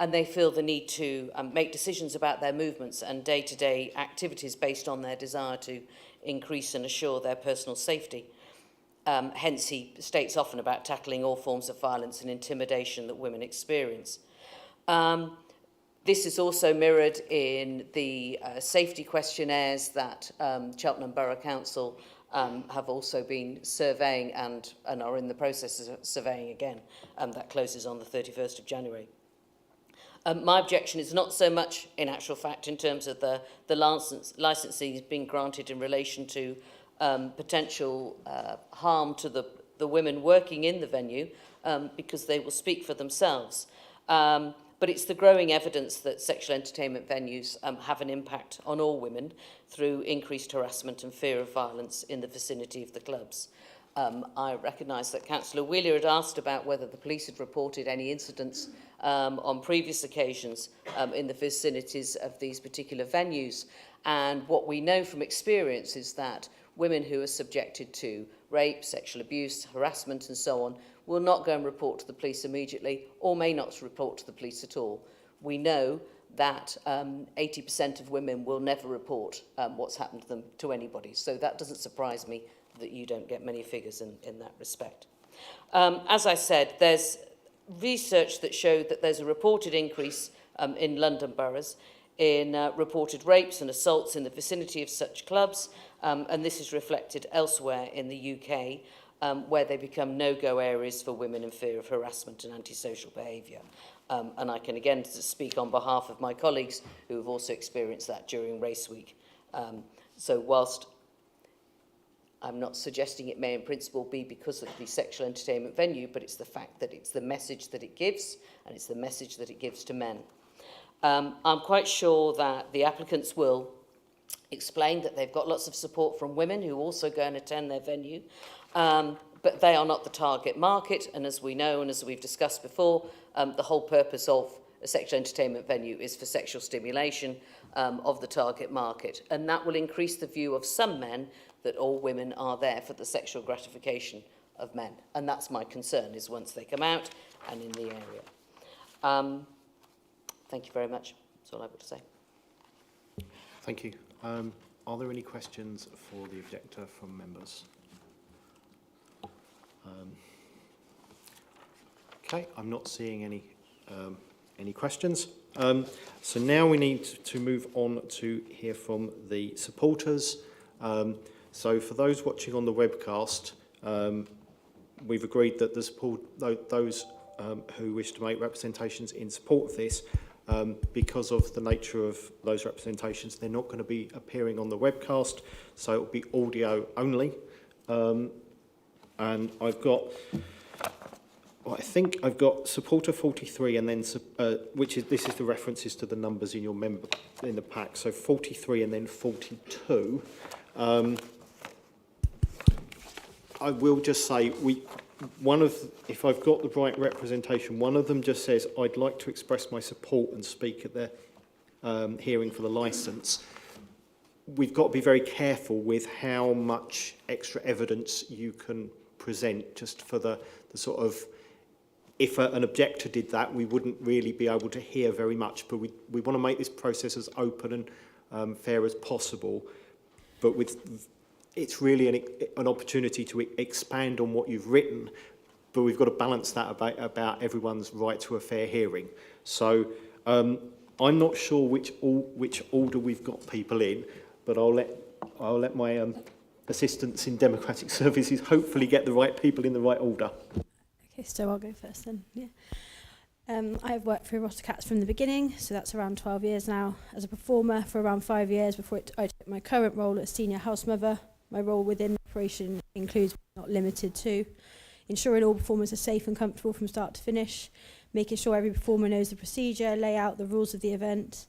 they feel the need to make decisions about their movements and day-to-day activities based on their desire to increase and assure their personal safety. Hence, he states often about tackling all forms of violence and intimidation that women experience. This is also mirrored in the safety questionnaires that Cheltenham Borough Council have also been surveying and are in the process of surveying again. That closes on the 31st of January. My objection is not so much, in actual fact, in terms of the licensing being granted in relation to potential harm to the women working in the venue, because they will speak for themselves. But it's the growing evidence that sexual entertainment venues have an impact on all women through increased harassment and fear of violence in the vicinity of the clubs. I recognise that Councillor Wheeler had asked about whether the police had reported any incidents on previous occasions in the vicinities of these particular venues. And what we know from experience is that women who are subjected to rape, sexual abuse, harassment and so on will not go and report to the police immediately or may not report to the police at all. We know that 80% of women will never report what's happened to them to anybody. So that doesn't surprise me that you don't get many figures in that respect. As I said, there's research that showed that there's a reported increase in London boroughs in reported rapes and assaults in the vicinity of such clubs, and this is reflected elsewhere in the UK, where they become no-go areas for women in fear of harassment and antisocial behaviour. And I can again speak on behalf of my colleagues who have also experienced that during race week. So whilst I'm not suggesting it may in principle be because of the sexual entertainment venue, but it's the fact that it's the message that it gives, and it's the message that it gives to men. I'm quite sure that the applicants will explain that they've got lots of support from women who also go and attend their venue, but they are not the target market, and as we know and as we've discussed before, the whole purpose of a sexual entertainment venue is for sexual stimulation of the target market, and that will increase the view of some men that all women are there for the sexual gratification of men, and that's my concern, is once they come out and in the area. Thank you very much. That's all I've got to say. Thank you. Are there any questions for the objector from members? Okay, I'm not seeing any questions. So now we need to move on to hear from the supporters. So for those watching on the webcast, we've agreed that those who wish to make representations in support of this, because of the nature of those representations, they're not going to be appearing on the webcast, so it will be audio only. And I've got, well, I think I've got supporter 43, and then this is the references to the numbers in your in the pack. So 43 and then 42. I will just say if I've got the right representation, one of them just says, I'd like to express my support and speak at the hearing for the licence. We've got to be very careful with how much extra evidence you can present, just for the sort of, if an objector did that, we wouldn't really be able to hear very much, but we want to make this process as open and fair as possible, but it's really an opportunity to expand on what you've written, but we've got to balance that about everyone's right to a fair hearing. So I'm not sure which order we've got people in, but I'll let my assistants in Democratic Services hopefully get the right people in the right order. Okay, so I'll go first then. Yeah. I've worked for Eroticats from the beginning, so that's around 12 years now. As a performer for around 5 years before I took my current role as senior house mother. My role within the operation includes, but not limited to, ensuring all performers are safe and comfortable from start to finish, making sure every performer knows the procedure, layout, the rules of the event,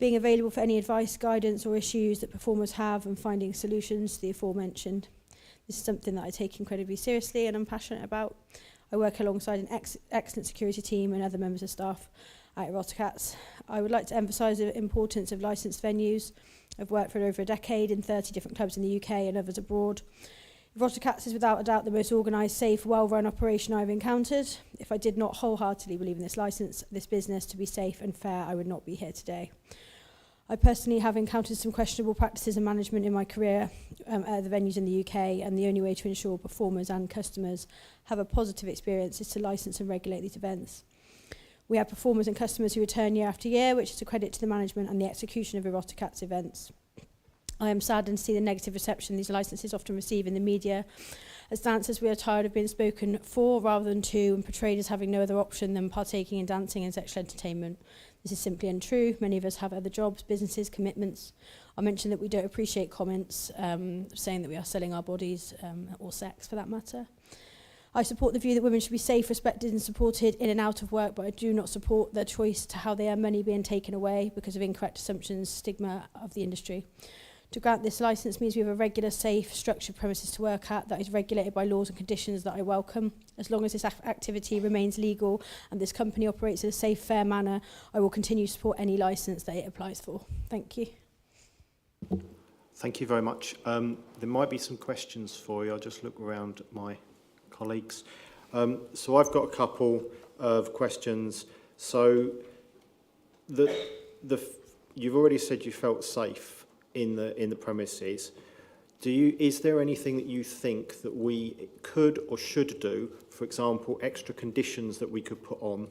being available for any advice, guidance or issues that performers have, and finding solutions to the aforementioned. This is something that I take incredibly seriously and I'm passionate about. I work alongside an excellent security team and other members of staff at Eroticats. I would like to emphasise the importance of licensed venues. I've worked for over a decade in 30 different clubs in the UK and others abroad. Eroticats is without a doubt the most organised, safe, well-run operation I've encountered. If I did not wholeheartedly believe in this licence, this business to be safe and fair, I would not be here today. I personally have encountered some questionable practices and management in my career at the venues in the UK, and the only way to ensure performers and customers have a positive experience is to licence and regulate these events. We have performers and customers who return year after year, which is a credit to the management and the execution of Eroticats events. I am saddened to see the negative reception these licences often receive in the media. As dancers, we are tired of being spoken for rather than to, and portrayed as having no other option than partaking in dancing and sexual entertainment. This is simply untrue. Many of us have other jobs, businesses, commitments. I mentioned that we don't appreciate comments saying that we are selling our bodies or sex for that matter. I support the view that women should be safe, respected and supported in and out of work, but I do not support their choice to how they earn money being taken away because of incorrect assumptions, stigma of the industry. To grant this licence means we have a regular, safe, structured premises to work at that is regulated by laws and conditions that I welcome. As long as this activity remains legal and this company operates in a safe, fair manner, I will continue to support any licence that it applies for. Thank you. Thank you very much. There might be some questions for you. I'll just look around at my colleagues. So I've got a couple of questions. So the you've already said you felt safe in the premises. Is there anything that you think that we could or should do, for example, extra conditions that we could put on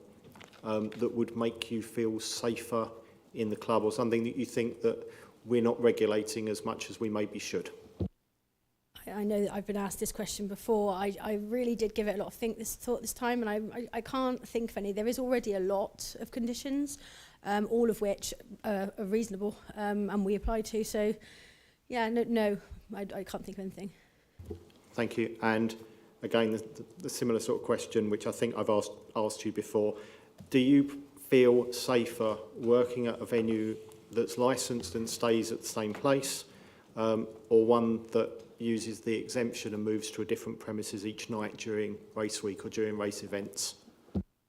that would make you feel safer in the club, or something that you think that we're not regulating as much as we maybe should? I know that I've been asked this question before. I really did give it a lot of thought this time, and I can't think of any. There is already a lot of conditions, all of which are reasonable, and we apply to. So, yeah, no, I can't think of anything. Thank you. And again, the similar sort of question, which I think I've asked you before. Do you feel safer working at a venue that's licensed and stays at the same place, or one that uses the exemption and moves to a different premises each night during race week or during race events?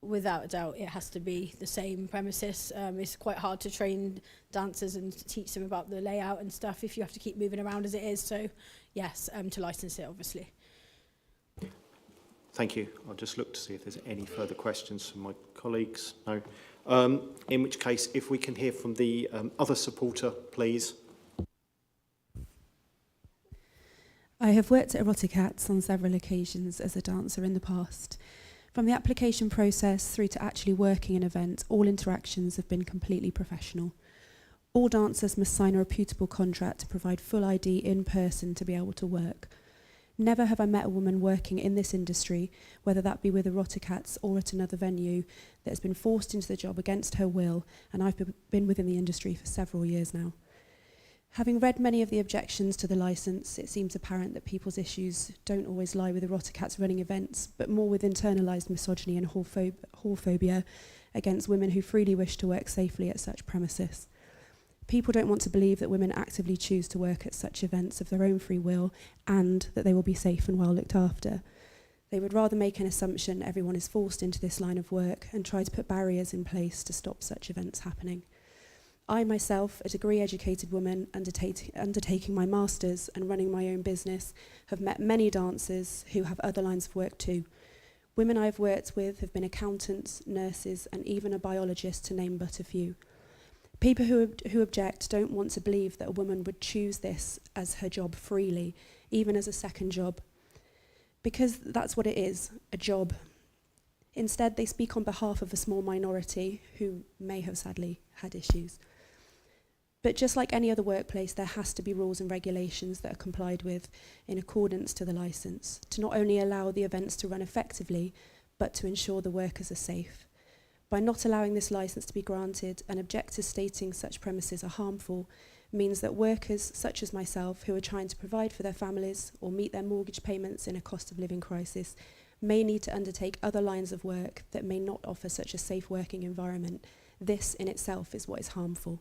Without a doubt, it has to be the same premises. It's quite hard to train dancers and teach them about the layout and stuff if you have to keep moving around as it is. So, yes, to license it, obviously. Thank you. I'll just look to see if there's any further questions from my colleagues. No. In which case, if we can hear from the other supporter, please. I have worked at Eroticats on several occasions as a dancer in the past. From the application process through to actually working an event, all interactions have been completely professional. All dancers must sign a reputable contract to provide full ID in person to be able to work. Never have I met a woman working in this industry, whether that be with Eroticats or at another venue, that has been forced into the job against her will, and I've been within the industry for several years now. Having read many of the objections to the licence, it seems apparent that people's issues don't always lie with Eroticats running events, but more with internalised misogyny and whorephobia against women who freely wish to work safely at such premises. People don't want to believe that women actively choose to work at such events of their own free will and that they will be safe and well looked after. They would rather make an assumption everyone is forced into this line of work and try to put barriers in place to stop such events happening. I myself, a degree-educated woman undertaking my master's and running my own business, have met many dancers who have other lines of work too. Women I've worked with have been accountants, nurses, and even a biologist, to name but a few. People who object don't want to believe that a woman would choose this as her job freely, even as a second job. Because that's what it is, a job. Instead, they speak on behalf of a small minority who may have sadly had issues. But just like any other workplace, there has to be rules and regulations that are complied with in accordance to the licence, to not only allow the events to run effectively, but to ensure the workers are safe. By not allowing this licence to be granted, and objectors stating such premises are harmful, means that workers such as myself, who are trying to provide for their families or meet their mortgage payments in a cost of living crisis, may need to undertake other lines of work that may not offer such a safe working environment. This in itself is what is harmful.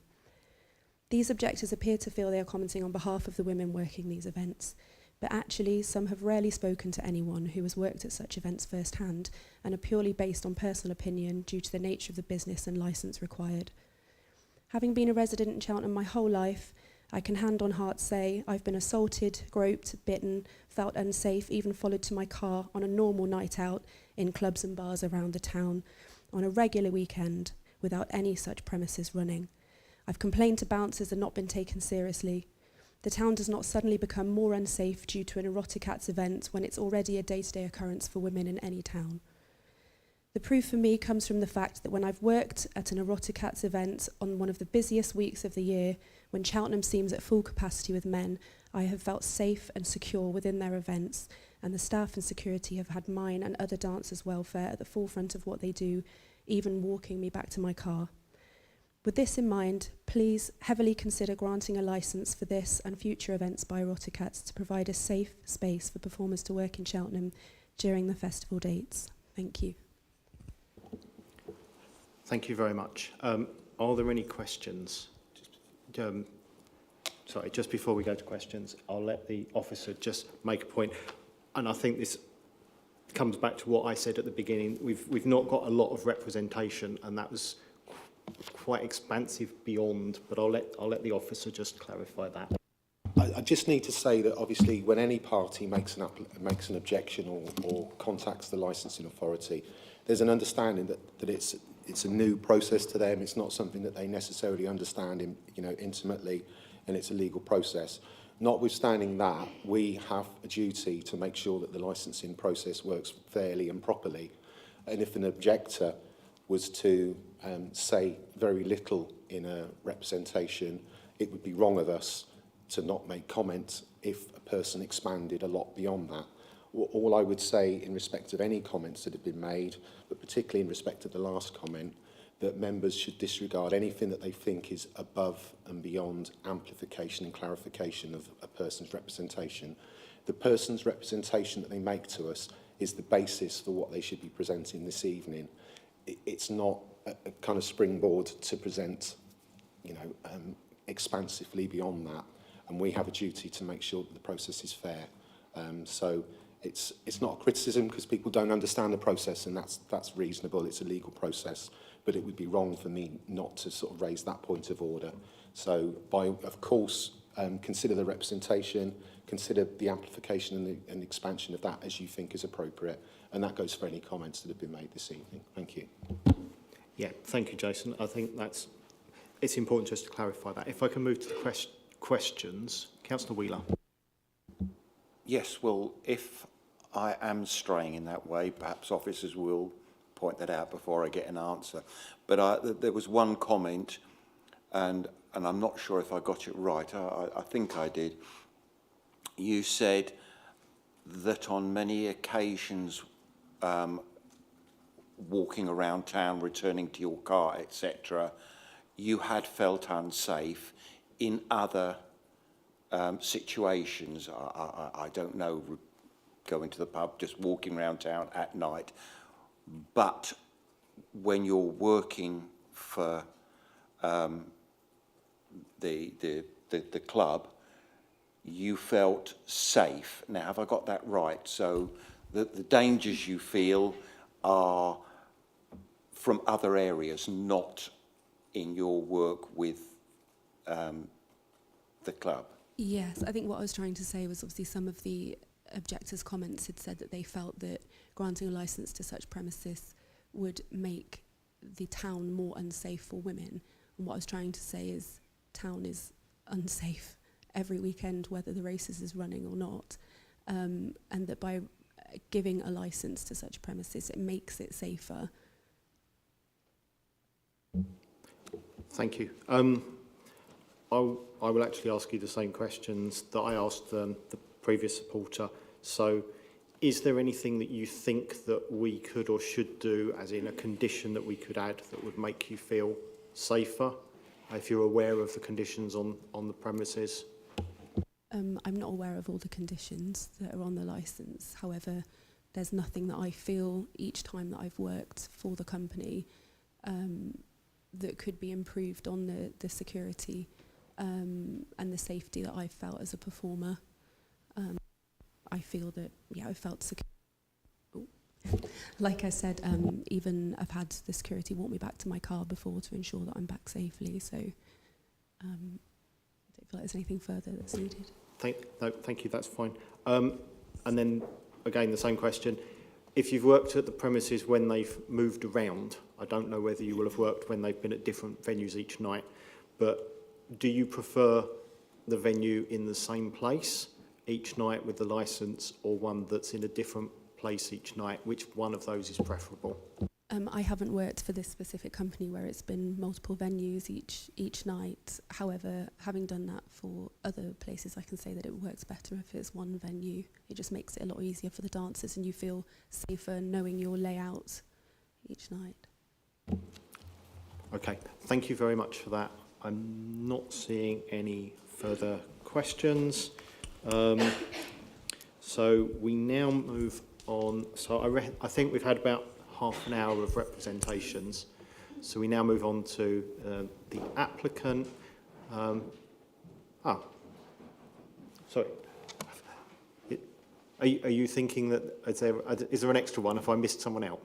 These objectors appear to feel they are commenting on behalf of the women working these events, but actually some have rarely spoken to anyone who has worked at such events firsthand and are purely based on personal opinion due to the nature of the business and licence required. Having been a resident in Cheltenham my whole life, I can hand on heart say I've been assaulted, groped, bitten, felt unsafe, even followed to my car on a normal night out in clubs and bars around the town on a regular weekend without any such premises running. I've complained to bouncers and not been taken seriously. The town does not suddenly become more unsafe due to an Eroticats event when it's already a day-to-day occurrence for women in any town. The proof for me comes from the fact that when I've worked at an Eroticats event on one of the busiest weeks of the year, when Cheltenham seems at full capacity with men, I have felt safe and secure within their events, and the staff and security have had mine and other dancers' welfare at the forefront of what they do, even walking me back to my car. With this in mind, please heavily consider granting a licence for this and future events by Eroticats to provide a safe space for performers to work in Cheltenham during the festival dates. Thank you. Thank you very much. Are there any questions? Sorry, just before we go to questions, I'll let the officer just make a point. And I think this comes back to what I said at the beginning. We've not got a lot of representation, and that was quite expansive beyond, but I'll let the officer just clarify that. I just need to say that obviously when any party makes an objection or contacts the licensing authority, there's an understanding that it's it's a new process to them. It's not something that they necessarily understand, intimately, and it's a legal process. Notwithstanding that, we have a duty to make sure that the licensing process works fairly and properly. And if an objector was to say very little in a representation, it would be wrong of us to not make comment if a person expanded a lot beyond that. All I would say in respect of any comments that have been made, but particularly in respect of the last comment, that members should disregard anything that they think is above and beyond amplification and clarification of a person's representation. The person's representation that they make to us is the basis for what they should be presenting this evening. It's not a kind of springboard to present, expansively beyond that. And we have a duty to make sure that the process is fair. So it's not a criticism because people don't understand the process, and that's reasonable. It's a legal process, but it would be wrong for me not to sort of raise that point of order. So, of course, consider the representation, consider the amplification and the expansion of that as you think is appropriate, and that goes for any comments that have been made this evening. Thank you. Yeah, thank you, Jason. I think it's important just to clarify that. If I can move to the questions, Councillor Wheeler. Yes, well, if I am straying in that way, perhaps officers will point that out before I get an answer. But there was one comment, and I'm not sure if I got it right. I think I did. You said that on many occasions, walking around town, returning to your car, etc., you had felt unsafe in other situations. I don't know, going to the pub, just walking around town at night. But when you're working for the club, you felt safe. Now, have I got that right? So the dangers you feel are from other areas, not in your work with the club? Yes, I think what I was trying to say was obviously some of the objectors' comments had said that they felt that granting a licence to such premises would make the town more unsafe for women. And what I was trying to say is town is unsafe every weekend, whether the races is running or not. And that by giving a licence to such premises, it makes it safer. Thank you. I will actually ask you the same questions that I asked the previous supporter. So, is there anything that you think that we could or should do, as in a condition that we could add that would make you feel safer, if you're aware of the conditions on the premises? I'm not aware of all the conditions that are on the licence. However, there's nothing that I feel each time that I've worked for the company that could be improved on the security and the safety that I've felt as a performer. I feel that, I felt secure. Like I said, even I've had the security walk me back to my car before to ensure that I'm back safely. So I don't feel like there's anything further that's needed. Thank you, that's fine. And then, again, the same question. If you've worked at the premises when they've moved around, I don't know whether you will have worked when they've been at different venues each night, but do you prefer the venue in the same place each night with the licence, or one that's in a different place each night? Which one of those is preferable? I haven't worked for this specific company where it's been multiple venues each night. However, having done that for other places, I can say that it works better if it's one venue. It just makes it a lot easier for the dancers, and you feel safer knowing your layout each night. Okay, thank you very much for that. I'm not seeing any further questions. So we now move on. So I think we've had about half an hour of representations. So we now move on to the applicant. Sorry. Are you thinking that, is there an extra one if I missed someone out?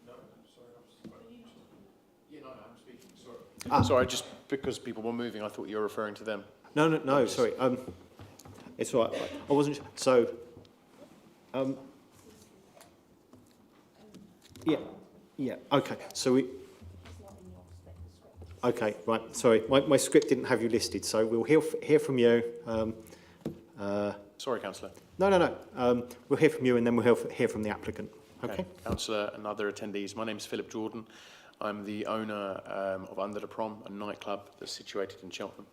No, sorry. I'm speaking, sorry. Sorry, just because people were moving, I thought you were referring to them. No, sorry. It's all right. I wasn't sure. So, Yeah, okay, so we... Okay, right, sorry, my script didn't have you listed, so we'll hear from you. Sorry, Councillor. No. We'll hear from you and then we'll hear from the applicant. Okay. Councillor and other attendees, my name is Philip Jordan. I'm the owner of Under the Prom, a nightclub that's situated in Cheltenham.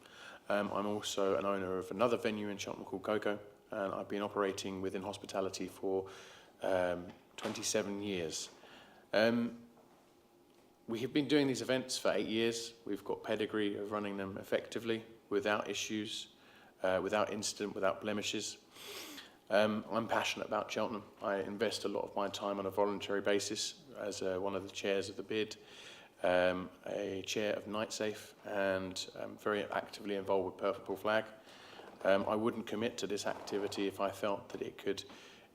I'm also an owner of another venue in Cheltenham called Go-Go, and I've been operating within hospitality for 27 years. We have been doing these events for 8 years. We've got pedigree of running them effectively, without issues, without incident, without blemishes. I'm passionate about Cheltenham. I invest a lot of my time on a voluntary basis as one of the chairs of the BID, a chair of NightSafe, and very actively involved with Purple Flag. I wouldn't commit to this activity if I felt that it could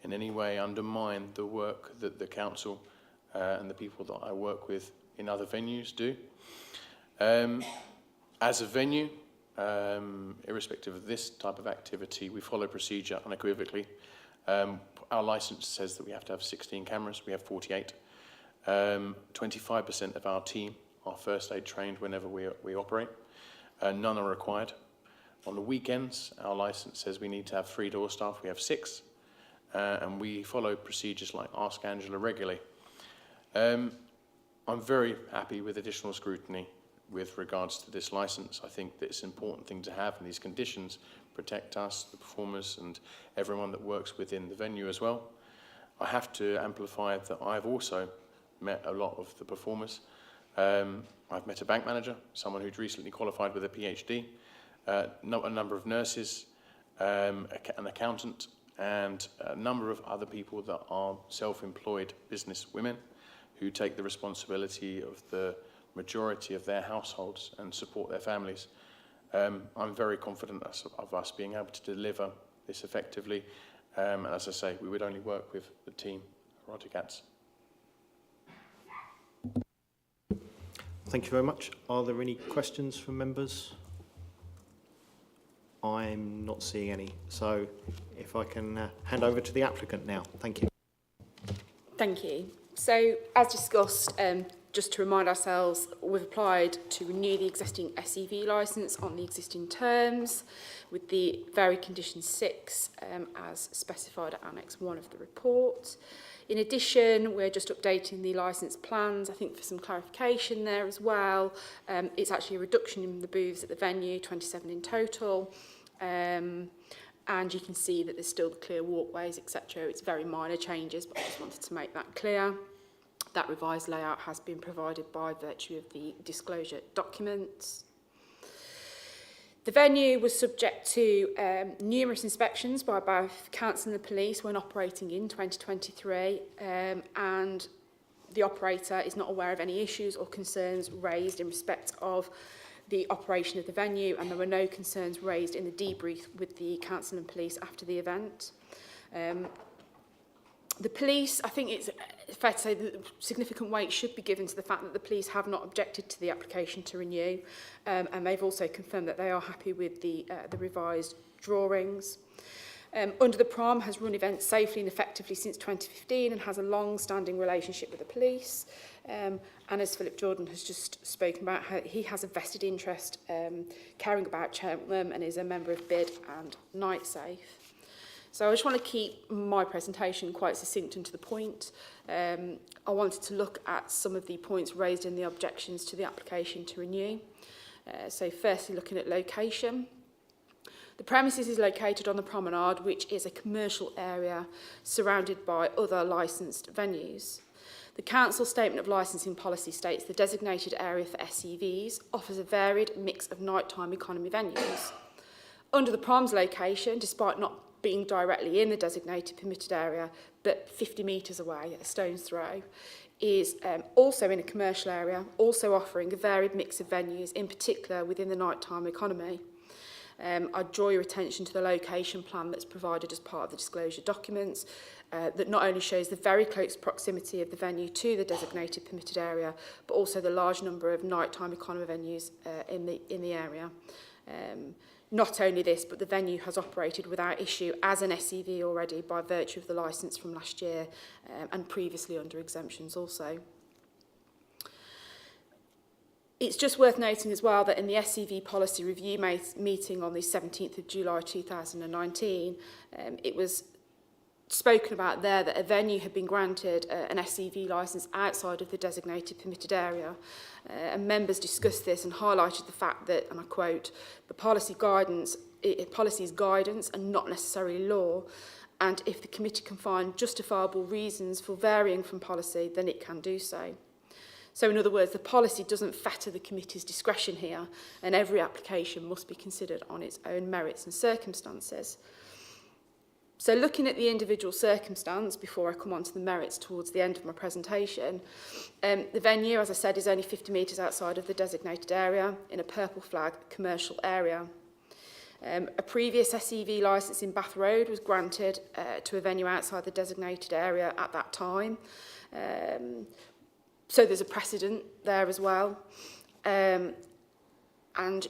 in any way undermine the work that the council and the people that I work with in other venues do. As a venue, irrespective of this type of activity, we follow procedure unequivocally. Our licence says that we have to have 16 cameras. We have 48. 25% of our team are first aid trained whenever we operate. None are required. On the weekends, our licence says we need to have 3 door staff. We have 6. And we follow procedures like Ask Angela regularly. I'm very happy with additional scrutiny with regards to this licence. I think that it's an important thing to have, and these conditions protect us, the performers, and everyone that works within the venue as well. I have to amplify that I've also met a lot of the performers. I've met a bank manager, someone who'd recently qualified with a PhD, a number of nurses, an accountant, and a number of other people that are self-employed business women who take the responsibility of the majority of their households and support their families. I'm very confident of us being able to deliver this effectively. And as I say, we would only work with the team, Rotocats. Thank you very much. Are there any questions from members? I'm not seeing any. So if I can hand over to the applicant now. Thank you. Thank you. So, as discussed, just to remind ourselves, we've applied to renew the existing SEV licence on the existing terms with the very condition 6 as specified at Annex 1 of the report. In addition, we're just updating the licence plans, I think for some clarification there as well. It's actually a reduction in the booths at the venue, 27 in total. And you can see that there's still the clear walkways, etc. It's very minor changes, but I just wanted to make that clear. That revised layout has been provided by virtue of the disclosure documents. The venue was subject to numerous inspections by both council and the police when operating in 2023, and the operator is not aware of any issues or concerns raised in respect of the operation of the venue, and there were no concerns raised in the debrief with the council and police after the event. The police, I think it's fair to say that significant weight should be given to the fact that the police have not objected to the application to renew, and they've also confirmed that they are happy with the revised drawings. Under the Prom has run events safely and effectively since 2015 and has a long-standing relationship with the police. And as Philip Jordan has just spoken about, he has a vested interest caring about Cheltenham and is a member of BID and NightSafe. So I just want to keep my presentation quite succinct and to the point. I wanted to look at some of the points raised in the objections to the application to renew. So firstly, looking at location. The premises is located on the promenade, which is a commercial area surrounded by other licensed venues. The council statement of licensing policy states the designated area for SEVs offers a varied mix of nighttime economy venues. Under the Prom's location, despite not being directly in the designated permitted area, but 50 metres away, a stone's throw, is also in a commercial area, also offering a varied mix of venues, in particular within the nighttime economy. I draw your attention to the location plan that's provided as part of the disclosure documents that not only shows the very close proximity of the venue to the designated permitted area, but also the large number of nighttime economy venues in the area. Not only this, but the venue has operated without issue as an SEV already by virtue of the licence from last year and previously under exemptions also. It's just worth noting as well that in the SCV policy review meeting on the 17th of July 2019, it was spoken about there that a venue had been granted an SCV licence outside of the designated permitted area. And members discussed this and highlighted the fact that, and I quote, the policy is guidance and not necessarily law, and if the committee can find justifiable reasons for varying from policy, then it can do so. So in other words, the policy doesn't fetter the committee's discretion here, and every application must be considered on its own merits and circumstances. So looking at the individual circumstance before I come on to the merits towards the end of my presentation, the venue, as I said, is only 50 metres outside of the designated area in a purple flag commercial area. A previous SCV licence in Bath Road was granted to a venue outside the designated area at that time. So there's a precedent there as well. And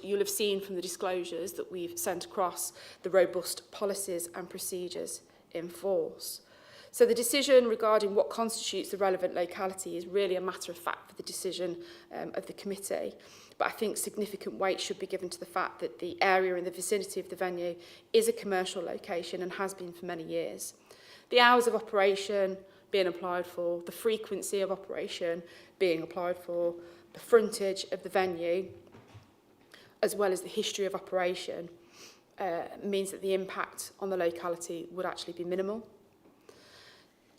you'll have seen from the disclosures that we've sent across the robust policies and procedures in force. So the decision regarding what constitutes the relevant locality is really a matter of fact for the decision of the committee. But I think significant weight should be given to the fact that the area in the vicinity of the venue is a commercial location and has been for many years. The hours of operation being applied for, the frequency of operation being applied for, the frontage of the venue, as well as the history of operation, means that the impact on the locality would actually be minimal.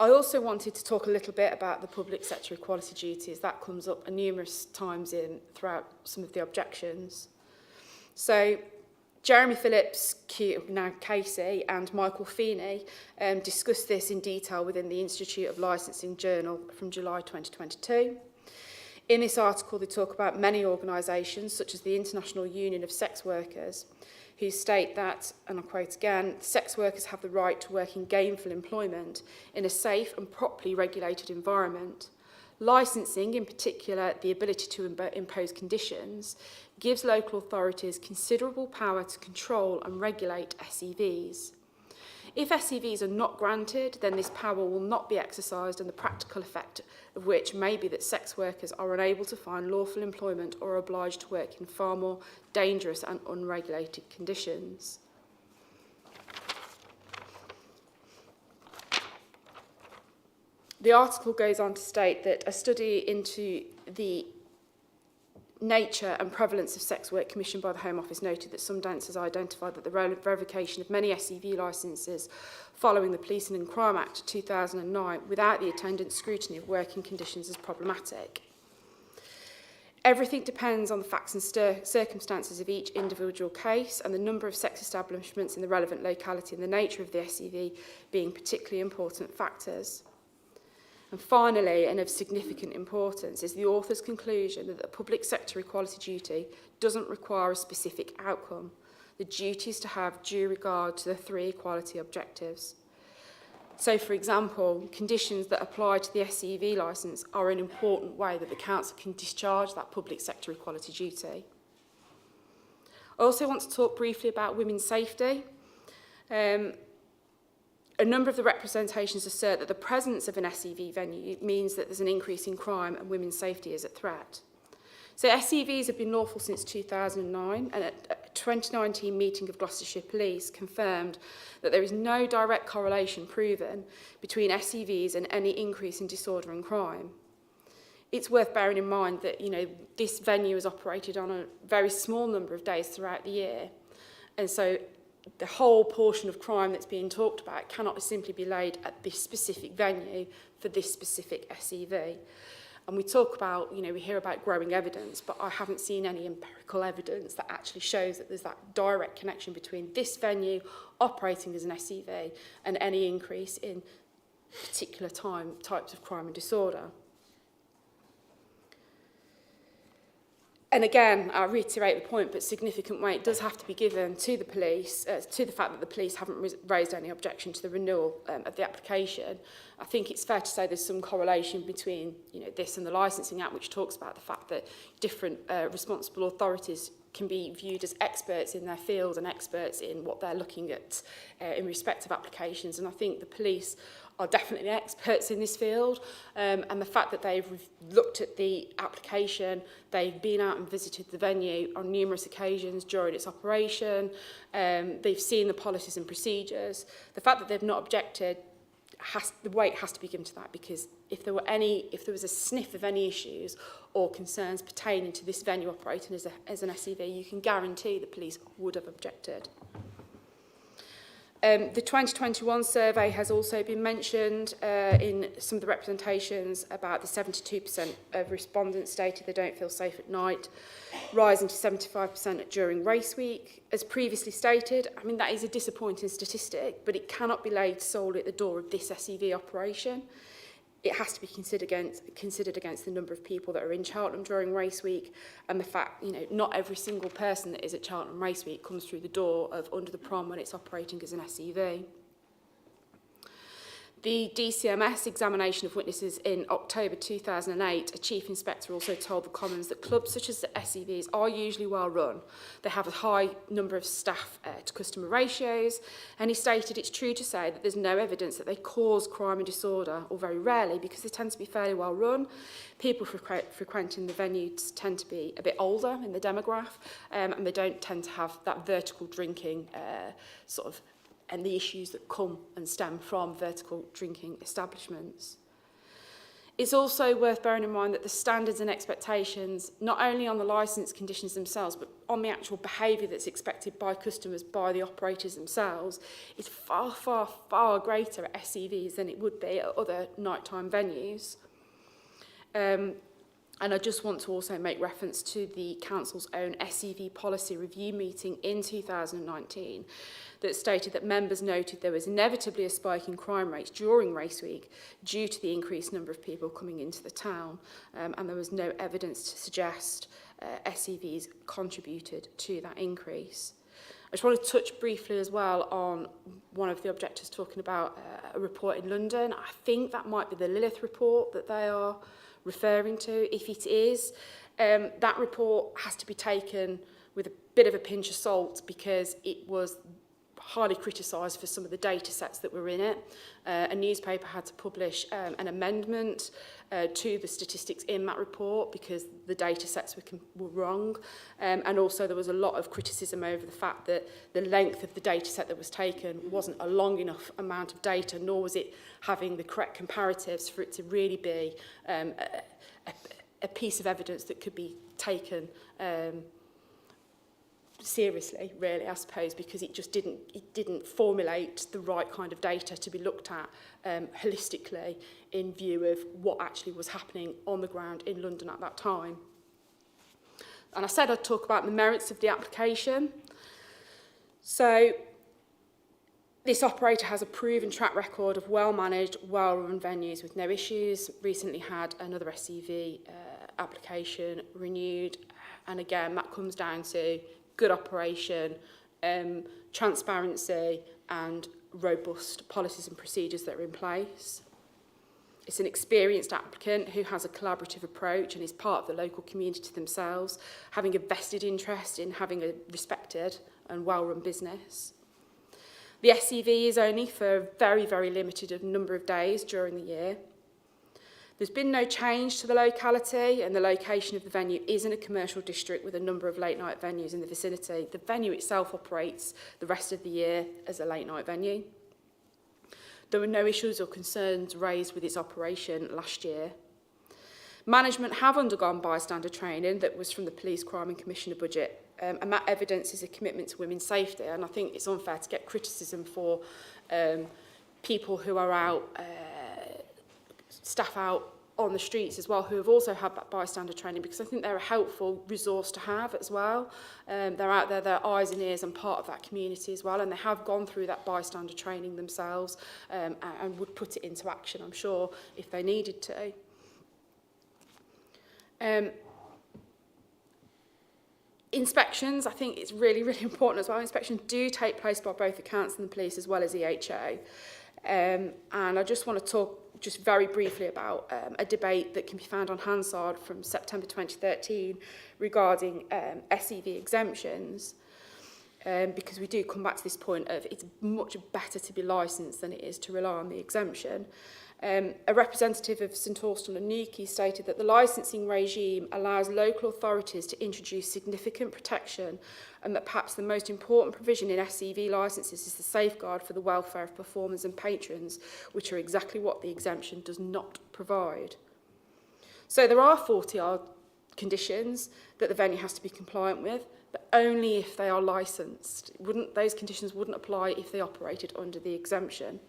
I also wanted to talk a little bit about the public sector equality duties. That comes up numerous times throughout some of the objections. So Jeremy Phillips, now Casey, and Michael Feeney discussed this in detail within the Institute of Licensing Journal from July 2022. In this article, they talk about many organisations, such as the International Union of Sex Workers, who state that, and I quote again, sex workers have the right to work in gainful employment in a safe and properly regulated environment. Licensing, in particular, the ability to impose conditions, gives local authorities considerable power to control and regulate SEVs. If SEVs are not granted, then this power will not be exercised, and the practical effect of which may be that sex workers are unable to find lawful employment or are obliged to work in far more dangerous and unregulated conditions. The article goes on to state that a study into the nature and prevalence of sex work commissioned by the Home Office noted that some dancers identified that the revocation of many SEV licences following the Policing and Crime Act 2009 without the attendant scrutiny of working conditions is problematic. Everything depends on the facts and circumstances of each individual case, and the number of sex establishments in the relevant locality and the nature of the SEV being particularly important factors. And finally, and of significant importance, is the author's conclusion that the public sector equality duty doesn't require a specific outcome. The duty is to have due regard to the three equality objectives. So, for example, conditions that apply to the SCV licence are an important way that the council can discharge that public sector equality duty. I also want to talk briefly about women's safety. A number of the representations assert that the presence of an SEV venue means that there's an increase in crime and women's safety is at threat. So SEVs have been lawful since 2009, and at a 2019 meeting of Gloucestershire Police confirmed that there is no direct correlation proven between SEVs and any increase in disorder and crime. It's worth bearing in mind that, this venue is operated on a very small number of days throughout the year, and so the whole portion of crime that's being talked about cannot simply be laid at this specific venue for this specific SEV. And we talk about, we hear about growing evidence, but I haven't seen any empirical evidence that actually shows that there's that direct connection between this venue operating as an SEV and any increase in particular types of crime and disorder. And again, I reiterate the point, but significant weight does have to be given to the police, to the fact that the police haven't raised any objection to the renewal of the application. I think it's fair to say there's some correlation between this and the Licensing Act, which talks about the fact that different responsible authorities can be viewed as experts in their field and experts in what they're looking at in respect of applications. And I think the police are definitely experts in this field, and the fact that they've looked at the application, they've been out and visited the venue on numerous occasions during its operation, they've seen the policies and procedures. The fact that they've not objected, the weight has to be given to that, because if there was a sniff of any issues or concerns pertaining to this venue operating as an SEV, you can guarantee the police would have objected. The 2021 survey has also been mentioned in some of the representations about the 72% of respondents stated they don't feel safe at night, rising to 75% during race week. As previously stated, I mean, that is a disappointing statistic, but it cannot be laid solely at the door of this SEV operation. It has to be considered against the number of people that are in Cheltenham during race week, and the fact, not every single person that is at Cheltenham race week comes through the door of Under the Prom when it's operating as an SEV. The DCMS examination of witnesses in October 2008, a chief inspector also told the Commons that clubs such as the SEVs are usually well run. They have a high number of staff to customer ratios, and he stated it's true to say that there's no evidence that they cause crime and disorder, or very rarely, because they tend to be fairly well run. People frequenting the venues tend to be a bit older in the demographic, and they don't tend to have that vertical drinking and the issues that come and stem from vertical drinking establishments. It's also worth bearing in mind that the standards and expectations, not only on the licence conditions themselves, but on the actual behaviour that's expected by customers, by the operators themselves, is far, far, far greater at SEVs than it would be at other nighttime venues. And I just want to also make reference to the Council's own SEV policy review meeting in 2019 that stated that members noted there was inevitably a spike in crime rates during race week due to the increased number of people coming into the town, and there was no evidence to suggest SEVs contributed to that increase. I just want to touch briefly as well on one of the objectors talking about a report in London. I think that might be the Lilith report that they are referring to. If it is, that report has to be taken with a bit of a pinch of salt, because it was highly criticised for some of the data sets that were in it. A newspaper had to publish an amendment to the statistics in that report because the data sets were wrong. And also there was a lot of criticism over the fact that the length of the data set that was taken wasn't a long enough amount of data, nor was it having the correct comparatives for it to really be a piece of evidence that could be taken seriously, really, I suppose, because it didn't formulate the right kind of data to be looked at holistically in view of what actually was happening on the ground in London at that time. And I said I'd talk about the merits of the application. So this operator has a proven track record of well-managed, well-run venues with no issues. Recently had another SEV application renewed, and again, that comes down to good operation, transparency and robust policies and procedures that are in place. It's an experienced applicant who has a collaborative approach and is part of the local community themselves, having a vested interest in having a respected and well-run business. The SEV is only for a very, very limited number of days during the year. There's been no change to the locality, and the location of the venue is in a commercial district with a number of late night venues in the vicinity. The venue itself operates the rest of the year as a late night venue. There were no issues or concerns raised with its operation last year. Management have undergone bystander training that was from the Police Crime and Commissioner budget, and that evidence is a commitment to women's safety, and I think it's unfair to get criticism for people who are out staff out on the streets as well, who have also had that bystander training, because I think they're a helpful resource to have as well. They're out there, they're eyes and ears and part of that community as well, and they have gone through that bystander training themselves and would put it into action, I'm sure, if they needed to. Inspections, I think it's really, really important as well. Inspections do take place by both the council and the police as well as EHO. And I just want to talk just very briefly about a debate that can be found on Hansard from September 2013 regarding SEV exemptions. Because we do come back to this point of it's much better to be licensed than it is to rely on the exemption. A representative of St Austell and Newquay stated that the licensing regime allows local authorities to introduce significant protection, and that perhaps the most important provision in SEV licences is the safeguard for the welfare of performers and patrons, which are exactly what the exemption does not provide. So there are 40-odd conditions that the venue has to be compliant with, but only if they are licensed. Those conditions wouldn't apply if they operated under the exemption.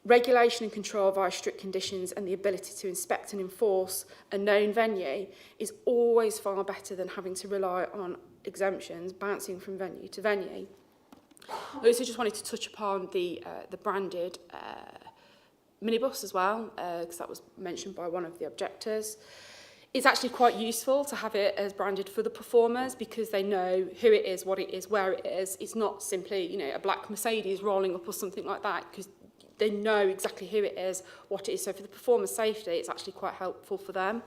Regulation and control via strict conditions and the ability to inspect and enforce a known venue is always far better than having to rely on exemptions bouncing from venue to venue. I also just wanted to touch upon the branded minibus as well, because that was mentioned by one of the objectors. It's actually quite useful to have it as branded for the performers because they know who it is, what it is, where it is. It's not simply, you know, a black Mercedes rolling up or something like that, because they know exactly who it is, what it is. So for the performer's safety, it's actually quite helpful for them.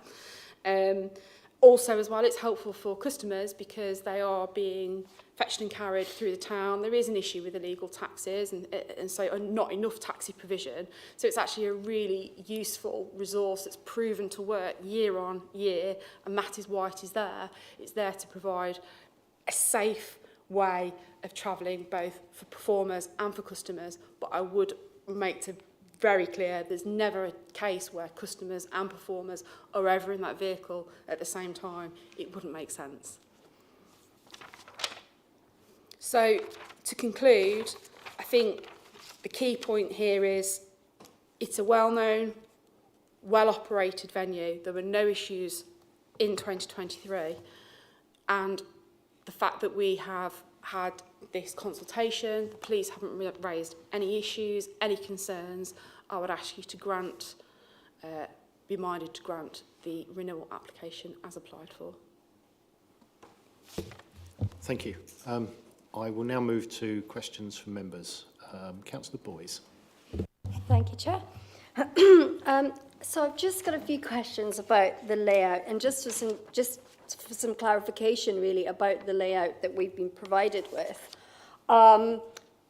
Also as well, it's helpful for customers because they are being fetched and carried through the town. There is an issue with illegal taxis and so not enough taxi provision. So it's actually a really useful resource that's proven to work year on year, and that is why it is there. It's there to provide a safe way of travelling both for performers and for customers. But I would make it very clear there's never a case where customers and performers are ever in that vehicle at the same time. It wouldn't make sense. So to conclude, I think the key point here is it's a well-known, well-operated venue. There were no issues in 2023, and the fact that we have had this consultation, the police haven't raised any issues, any concerns, I would ask you to grant, be minded to grant the renewal application as applied for. Thank you. I will now move to questions from members. Councillor Boyes. Thank you, Chair. So I've just got a few questions about the layout, and just for some clarification, really, about the layout that we've been provided with.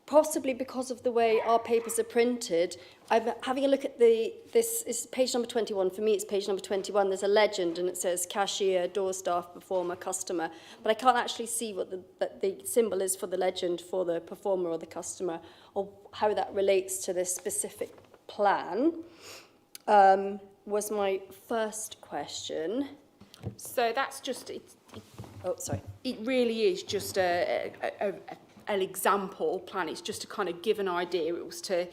Possibly because of the way our papers are printed, I'm having a look at this is page number 21. For me, it's page number 21. There's a legend, and it says cashier, door staff, performer, customer. But I can't actually see what the symbol is for the legend for the performer or the customer, or how that relates to this specific plan. Was my first question. So that's just Oh, sorry. It really is just an example plan. It's just to kind of give an idea. It was to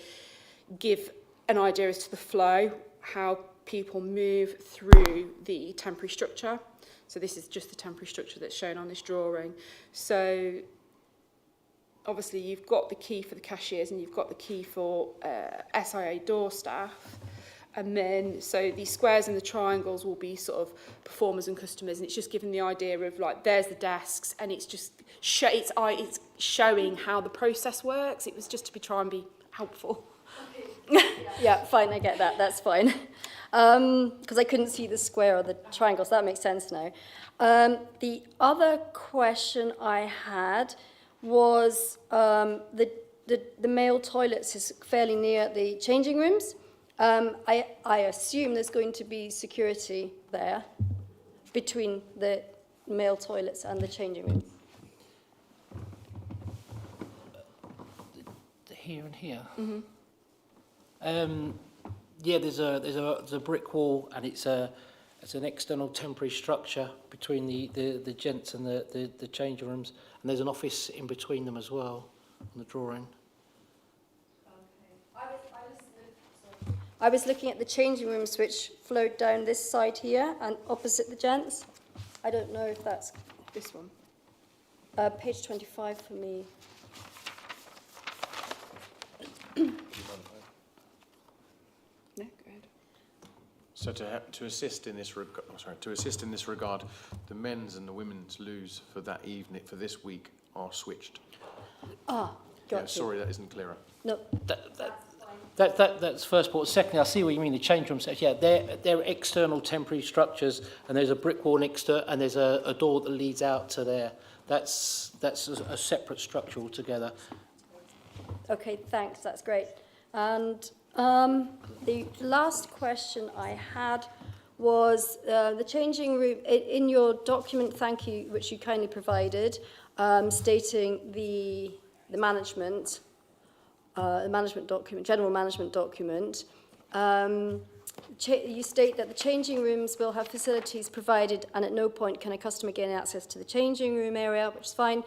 give an idea as to the flow, how people move through the temporary structure. So this is just the temporary structure that's shown on this drawing. So obviously you've got the key for the cashiers and you've got the key for SIA door staff. And then, so these squares and the triangles will be sort of performers and customers, and it's just giving the idea of, like, there's the desks, and it's just it's showing how the process works. It was just to try and be helpful. Yeah, fine, I get that. That's fine. Because I couldn't see the square or the triangle, so that makes sense now. The other question I had was the male toilets is fairly near the changing rooms. I assume there's going to be security there between the male toilets and the changing rooms. Here and here. Mm-hmm. Yeah, there's a brick wall, and it's an external temporary structure between the gents and the changing rooms, and there's an office in between them as well on the drawing. I was looking at the changing rooms which flowed down this side here and opposite the gents. I don't know if that's This one. page 25 for me. No, go ahead. So to assist in this regard, the men's and the women's loos for that evening, for this week, are switched. Ah, got you. Sorry, that isn't clearer. No, That's first point. Secondly, I see what you mean, the change room set. Yeah, they're external temporary structures, and there's a brick wall next to it, and there's a door that leads out to there. That's a separate structure altogether. Okay, thanks, that's great. And the last question I had was the changing room, in your document, thank you, which you kindly provided, stating the management document, general management document, you state that the changing rooms will have facilities provided and at no point can a customer gain access to the changing room area, which is fine,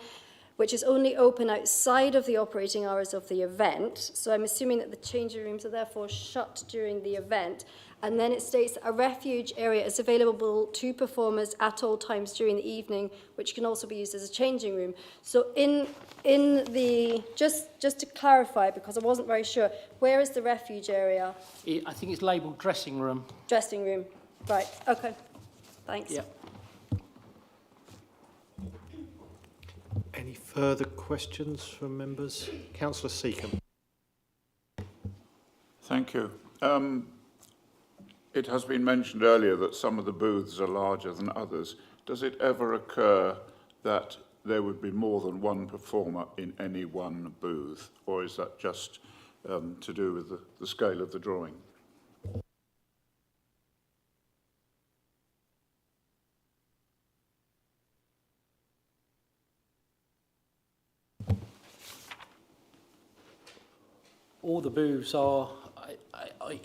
which is only open outside of the operating hours of the event. So I'm assuming that the changing rooms are therefore shut during the event. And then it states that a refuge area is available to performers at all times during the evening, which can also be used as a changing room. So in the, just to clarify, because I wasn't very sure, where is the refuge area? I think it's labelled dressing room. Dressing room, right, okay, thanks. Yeah. Any further questions from members? Councillor Seacombe. Thank you. It has been mentioned earlier that some of the booths are larger than others. Does it ever occur that there would be more than one performer in any one booth, or is that just to do with the scale of the drawing? All the booths are,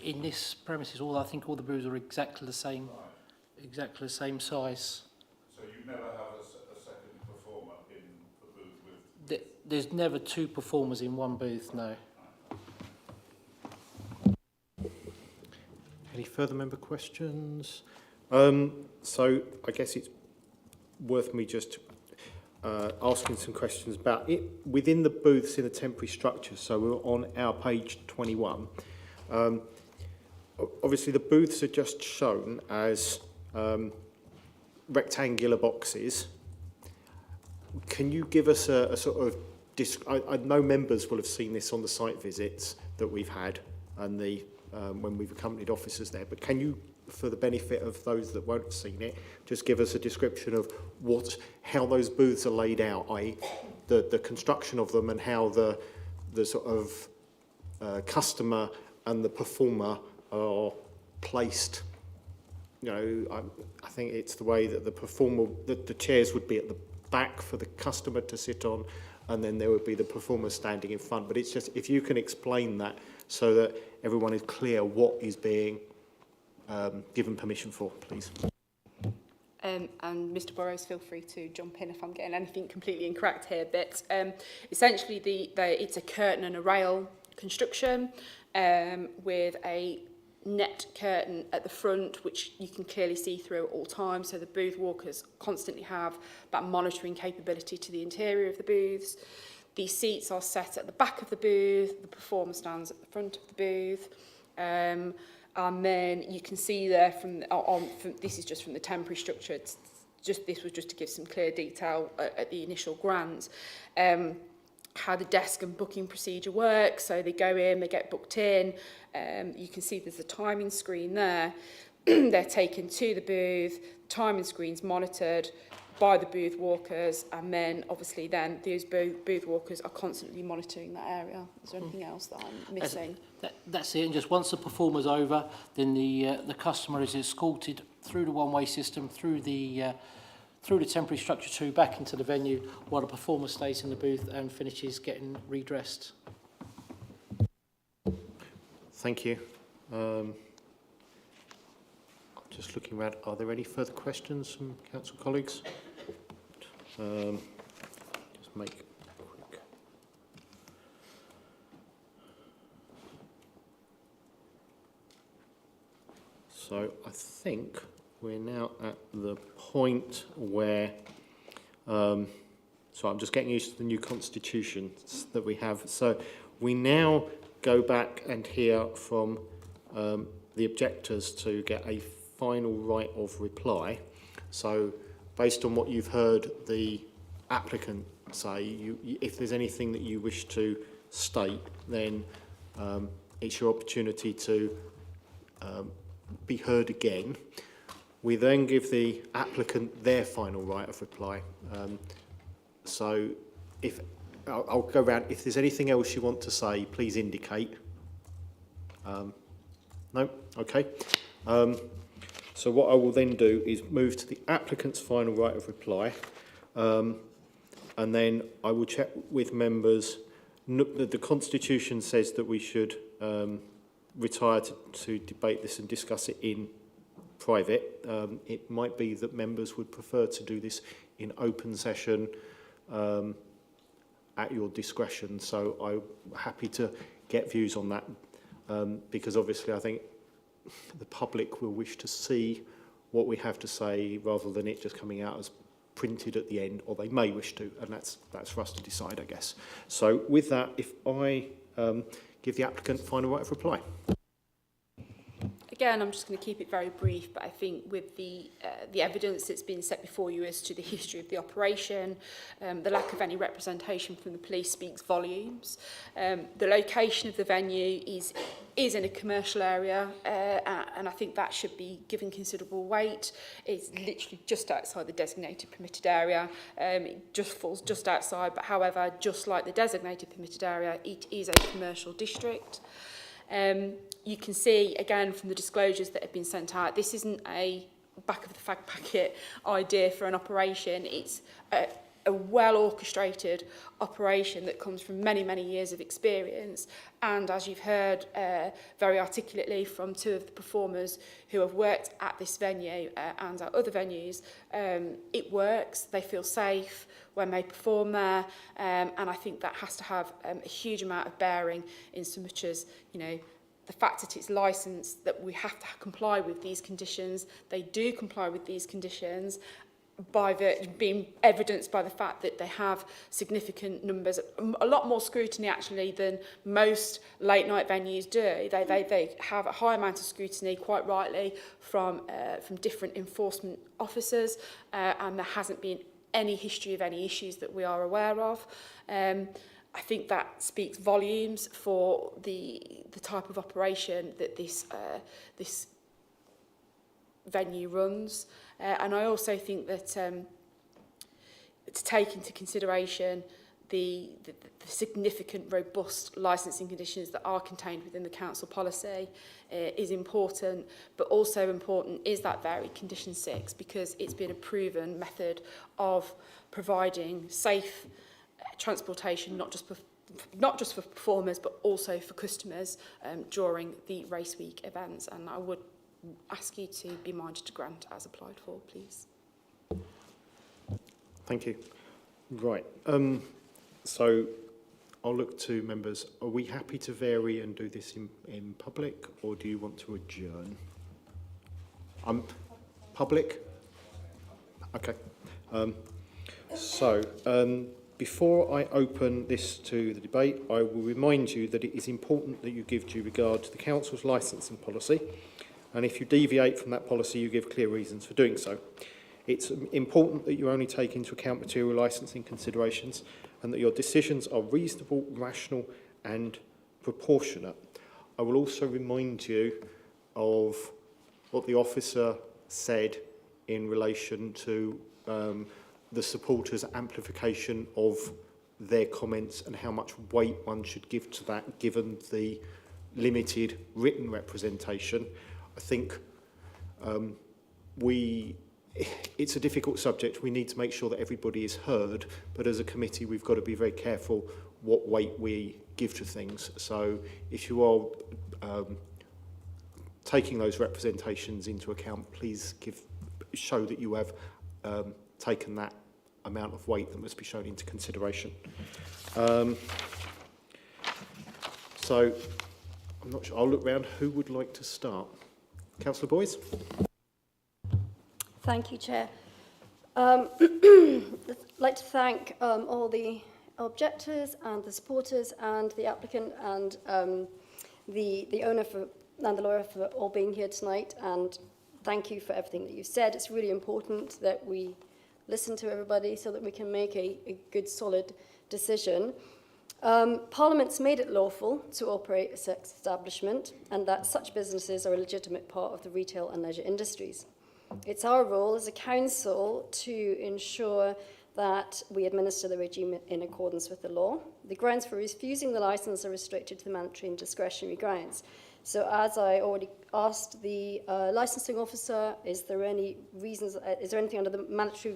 in this premises, I think all the booths are exactly the same size. So you never have a second performer in the booth with... There's never two performers in one booth, no. Any further member questions? So I guess it's worth me just asking some questions about it within the booths in a temporary structure. So we're on our page 21. Obviously the booths are just shown as rectangular boxes. Can you give us a sort of, I know members will have seen this on the site visits that we've had and the when we've accompanied officers there, but can you, for the benefit of those that won't have seen it, just give us a description of how those booths are laid out, i.e. the construction of them and how the sort of customer and the performer are placed? You know, I think it's the way that the performer, the chairs would be at the back for the customer to sit on, and then there would be the performer standing in front. But it's just, if you can explain that so that everyone is clear what is being given permission for, please. And Mr Burrows, feel free to jump in if I'm getting anything completely incorrect here. But essentially, it's a curtain and a rail construction with a net curtain at the front, which you can clearly see through at all times. So the booth walkers constantly have that monitoring capability to the interior of the booths. These seats are set at the back of the booth. The performer stands at the front of the booth. And then you can see there from this is just from the temporary structure. This was just to give some clear detail at the initial grant. How the desk and booking procedure works. So they go in, they get booked in. You can see there's a timing screen there. They're taken to the booth. Timing screen's monitored by the booth walkers, and then obviously those booth walkers are constantly monitoring that area. Is there anything else that I'm missing? That's it. And just once the performer's over, then the customer is escorted through the one-way system, through the temporary structure 2 back into the venue, while the performer stays in the booth and finishes getting redressed. Thank you. Just looking around, are there any further questions from council colleagues? Just make a quick... So I think we're now at the point where, so I'm just getting used to the new constitution that we have. So we now go back and hear from the objectors to get a final right of reply. So based on what you've heard the applicant say, if there's anything that you wish to state, then it's your opportunity to be heard again. We then give the applicant their final right of reply. So if I'll go round. If there's anything else you want to say, please indicate. No? Okay. So what I will then do is move to the applicant's final right of reply, and then I will check with members. The Constitution says that we should retire to debate this and discuss it in private. It might be that members would prefer to do this in open session at your discretion. So I'm happy to get views on that because obviously I think the public will wish to see what we have to say rather than it just coming out as printed at the end, or they may wish to, and that's for us to decide, I guess. So with that, if I give the applicant final right of reply. Again, I'm just going to keep it very brief, but I think with the evidence that's been set before you as to the history of the operation, the lack of any representation from the police speaks volumes. The location of the venue is in a commercial area, and I think that should be given considerable weight. It's literally just outside the designated permitted area. It just falls just outside, but however, just like the designated permitted area, it is a commercial district. You can see, again, from the disclosures that have been sent out, this isn't a back of the fag packet idea for an operation. It's a well-orchestrated operation that comes from many, many years of experience. And as you've heard very articulately from two of the performers who have worked at this venue and at other venues, it works. They feel safe when they perform there. And I think that has to have a huge amount of bearing in so much as, you know, the fact that it's licensed, that we have to comply with these conditions. They do comply with these conditions by being evidenced by the fact that they have significant numbers, a lot more scrutiny actually than most late night venues do. They have a high amount of scrutiny, quite rightly, from different enforcement officers, and there hasn't been any history of any issues that we are aware of. I think that speaks volumes for the type of operation that this venue runs. And I also think that to take into consideration the significant, robust licensing conditions that are contained within the council policy is important, but also important is that varied condition 6, because it's been a proven method of providing safe transportation, not just for performers, but also for customers during the race week events. And I would ask you to be minded to grant as applied for, please. Thank you. Right. So I'll look to members. Are we happy to vary and do this in public, or do you want to adjourn? Public? Okay. Before I open this to the debate, I will remind you that it is important that you give due regard to the Council's licensing policy, and if you deviate from that policy, you give clear reasons for doing so. It's important that you only take into account material licensing considerations and that your decisions are reasonable, rational and proportionate. I will also remind you of what the officer said in relation to the supporters' amplification of their comments and how much weight one should give to that given the limited written representation. I think it's a difficult subject. We need to make sure that everybody is heard, but as a committee we've got to be very careful what weight we give to things. So if you are taking those representations into account, please show that you have taken that amount of weight that must be shown into consideration. So I'm not sure. I'll look round. Who would like to start? Councillor Boyes? Thank you, Chair. I'd like to thank all the objectors and the supporters and the applicant and the owner and the lawyer for all being here tonight, and thank you for everything that you've said. It's really important that we listen to everybody so that we can make a good, solid decision. Parliament's made it lawful to operate a sex establishment and that such businesses are a legitimate part of the retail and leisure industries. It's our role as a council to ensure that we administer the regime in accordance with the law. The grounds for refusing the licence are restricted to the mandatory and discretionary grounds. So as I already asked the licensing officer, is there any reasons, is there anything under the mandatory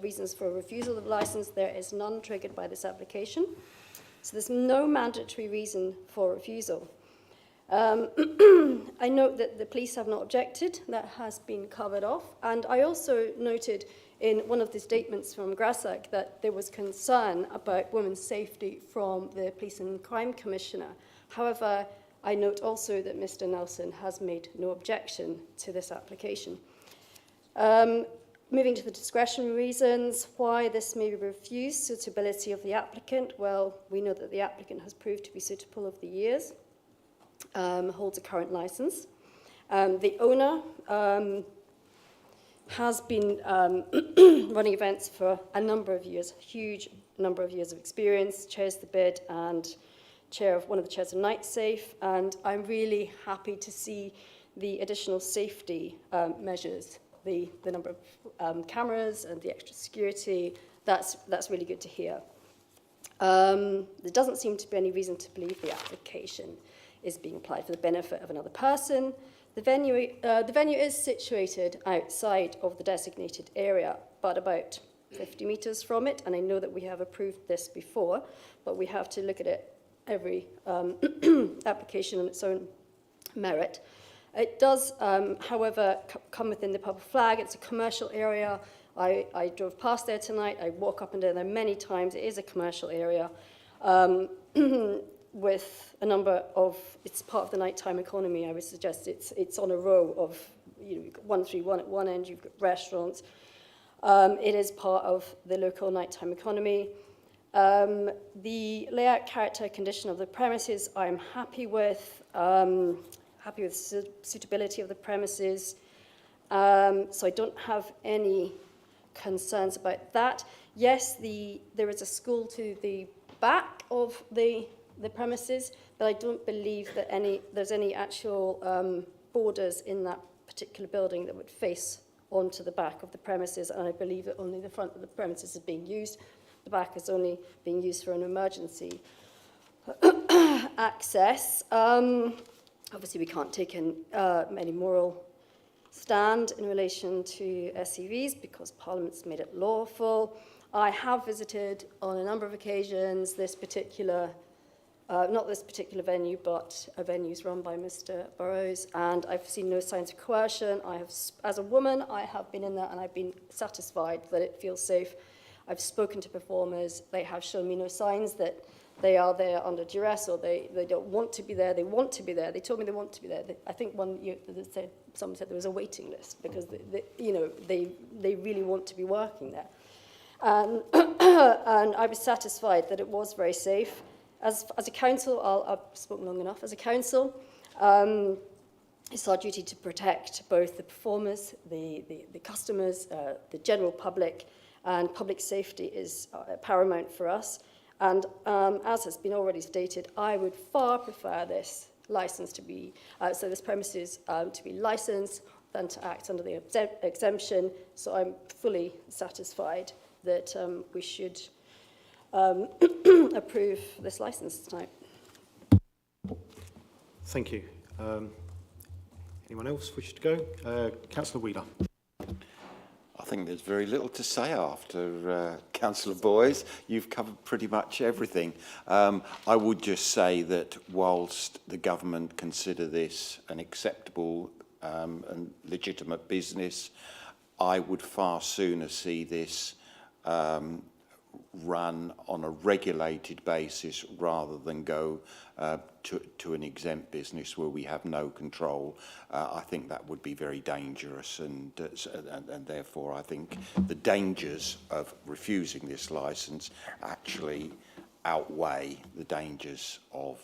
reasons for refusal of the licence? There is none triggered by this application. So there's no mandatory reason for refusal. I note that the police have not objected. That has been covered off. And I also noted in one of the statements from Grassack that there was concern about women's safety from the Police and Crime Commissioner. However, I note also that Mr. Nelson has made no objection to this application. Moving to the discretionary reasons why this may be refused, suitability of the applicant. Well, we know that the applicant has proved to be suitable over the years, holds a current licence. The owner has been running events for a number of years, a huge number of years of experience, chairs the bid and chair of one of the chairs of Night Safe, and I'm really happy to see the additional safety measures, the number of cameras and the extra security. That's really good to hear. There doesn't seem to be any reason to believe the application is being applied for the benefit of another person. The venue is situated outside of the designated area, but about 50 metres from it, and I know that we have approved this before, but we have to look at it every application on its own merit. It does, however, come within the purple flag. It's a commercial area. I drove past there tonight. I walk up and down there many times. It is a commercial area with a number of, it's part of the nighttime economy. I would suggest it's on a row of, you've got 131 at one end, you've got restaurants. It is part of the local nighttime economy. The layout, character, condition of the premises, I'm happy with. Happy with suitability of the premises. So I don't have any concerns about that. Yes, there is a school to the back of the premises, but I don't believe that there's any actual borders in that particular building that would face onto the back of the premises, and I believe that only the front of the premises is being used. The back is only being used for an emergency access. Obviously, we can't take any moral stand in relation to SEVs because Parliament's made it lawful. I have visited on a number of occasions this particular, not this particular venue, but a venues run by Mr. Burrows, and I've seen no signs of coercion. As a woman, I have been in there and I've been satisfied that it feels safe. I've spoken to performers. They have shown me no signs that they are there under duress or they don't want to be there. They want to be there. They told me they want to be there. I think someone said there was a waiting list because they really want to be working there. And I was satisfied that it was very safe. As a council, I've spoken long enough. As a council, it's our duty to protect both the performers, the customers, the general public, and public safety is paramount for us. And as has been already stated, I would far prefer this license to be, so this premises to be licensed than to act under the exemption. So I'm fully satisfied that we should approve this license tonight. Thank you. Anyone else wish to go? Councillor Wheeler. I think there's very little to say after Councillor Boyes. You've covered pretty much everything. I would just say that whilst the government consider this an acceptable and legitimate business, I would far sooner see this run on a regulated basis rather than go to an exempt business where we have no control. I think that would be very dangerous, and therefore I think the dangers of refusing this licence actually outweigh the dangers of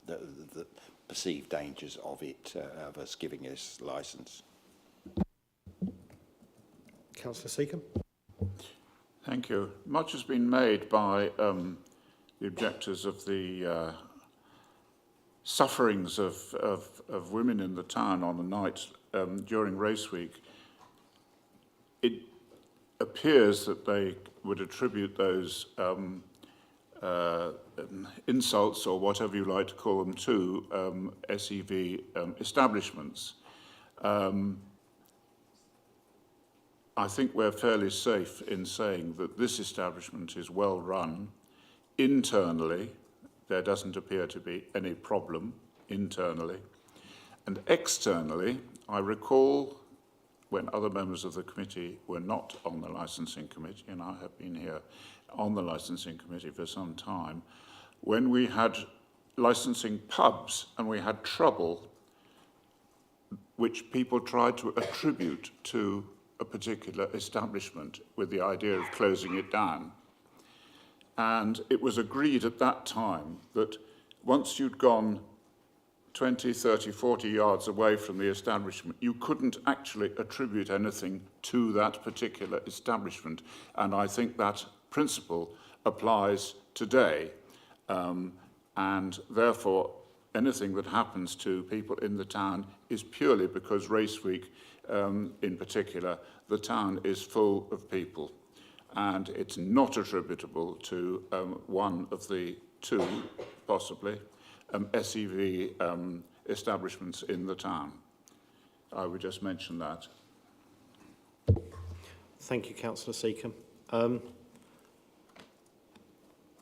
the perceived dangers of of us giving this licence. Councillor Seacombe. Thank you. Much has been made by the objectors of the sufferings of women in the town on the night during race week, it appears that they would attribute those insults, or whatever you like to call them, to SEV establishments. I think we're fairly safe in saying that this establishment is well run. Internally, there doesn't appear to be any problem internally. And externally, I recall when other members of the committee were not on the licensing committee, and I have been here on the licensing committee for some time, when we had licensing pubs and we had trouble which people tried to attribute to a particular establishment with the idea of closing it down. And it was agreed at that time that once you'd gone 20, 30, 40 yards away from the establishment, you couldn't actually attribute anything to that particular establishment. And I think that principle applies today. And therefore, anything that happens to people in the town is purely because Race Week, in particular, the town is full of people. And it's not attributable to one of the two, possibly, SEV establishments in the town. I would just mention that. Thank you, Councillor Seacombe.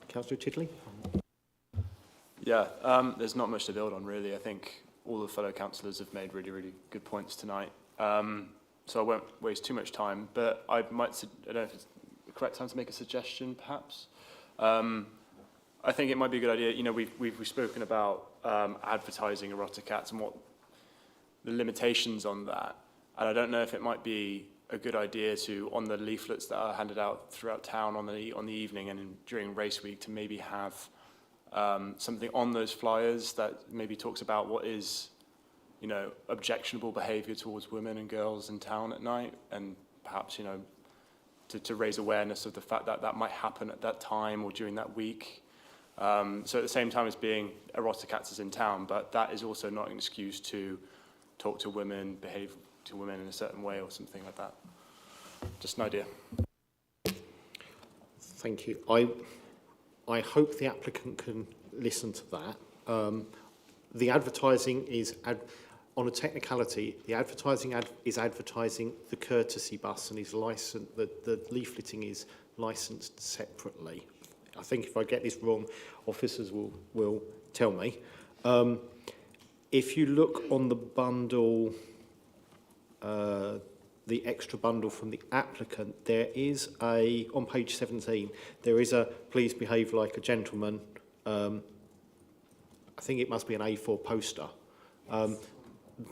Councillor Chidley? Yeah, there's not much to build on, really. I think all the fellow councillors have made really, really good points tonight. So I won't waste too much time, but I don't know if it's the correct time to make a suggestion, perhaps. I think it might be a good idea. You know, we've spoken about advertising Eroticats and what the limitations on that. And I don't know if it might be a good idea to, on the leaflets that are handed out throughout town on the evening and during race week, to maybe have something on those flyers that maybe talks about what is, you know, objectionable behaviour towards women and girls in town at night, and perhaps, you know, to raise awareness of the fact that that might happen at that time or during that week. So at the same time as being Eroticats is in town, but that is also not an excuse to talk to women, behave to women in a certain way or something like that. Just an idea. Thank you. I hope the applicant can listen to that. The advertising is, on a technicality, the advertising is advertising the courtesy bus and is licensed, the leafleting is licensed separately. I think if I get this wrong, officers will tell me. If you look on the bundle, the extra bundle from the applicant, there is on page 17, there is a please behave like a gentleman. I think it must be an A4 poster.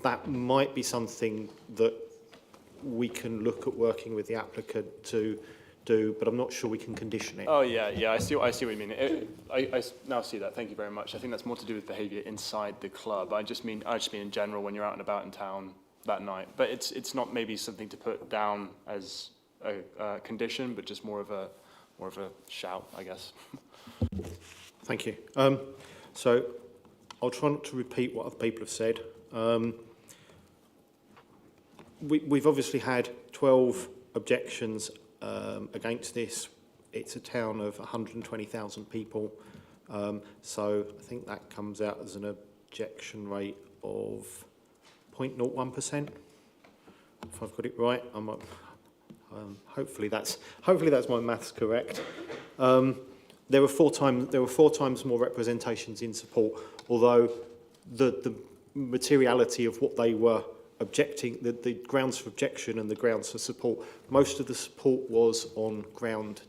That might be something that we can look at working with the applicant to do, but I'm not sure we can condition it. Oh yeah, I see what you mean. I now see that. Thank you very much. I think that's more to do with behaviour inside the club. I just mean in general when you're out and about in town that night. But it's not maybe something to put down as a condition, but just more of a shout, I guess. Thank you. So I'll try not to repeat what other people have said. We've obviously had 12 objections against this. It's a town of 120,000 people, so I think that comes out as an objection rate of 0.01%. If I've got it right, hopefully that's my maths correct. There were four times more representations in support, although the materiality of what they were objecting, the grounds for objection and the grounds for support, most of the support was on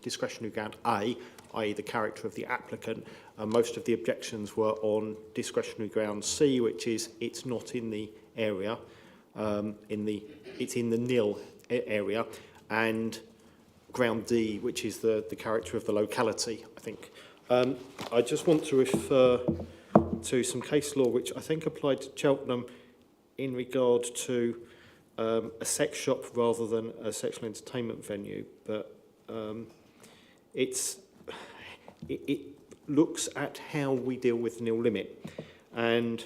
discretionary ground A, i.e. the character of the applicant, and most of the objections were on discretionary ground C, which is it's not in the area, it's in the nil area, and ground D, which is the character of the locality, I think. I just want to refer to some case law which I think applied to Cheltenham in regard to a sex shop rather than a sexual entertainment venue, but looks at how we deal with the nil limit. And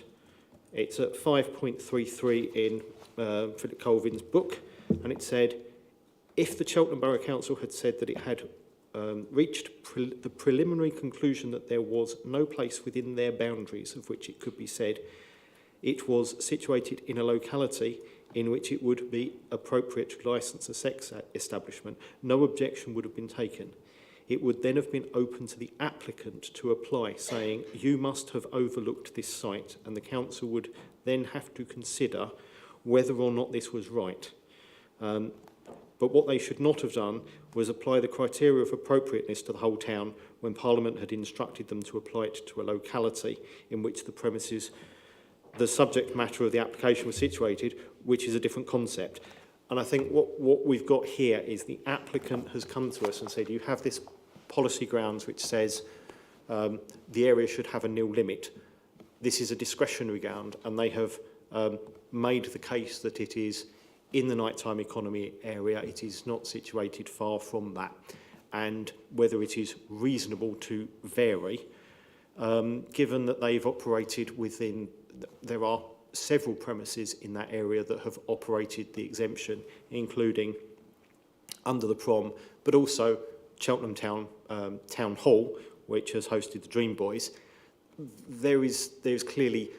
it's at 5.33 in Philip Colvin's book, and it said, if the Cheltenham Borough Council had said that it had reached the preliminary conclusion that there was no place within their boundaries of which it could be said it was situated in a locality in which it would be appropriate to license a sex establishment, no objection would have been taken. It would then have been open to the applicant to apply, saying, you must have overlooked this site, and the council would then have to consider whether or not this was right. But what they should not have done was apply the criteria of appropriateness to the whole town when Parliament had instructed them to apply it to a locality in which the premises, the subject matter of the application was situated, which is a different concept. And I think what we've got here is the applicant has come to us and said, you have this policy grounds which says the area should have a nil limit. This is a discretionary ground, and they have made the case that it is in the nighttime economy area, it is not situated far from that. And whether it is reasonable to vary, given that they've operated within, there are several premises in that area that have operated the exemption, including under the prom, but also Cheltenham Town Hall, which has hosted the Dream Boys. There's clearly,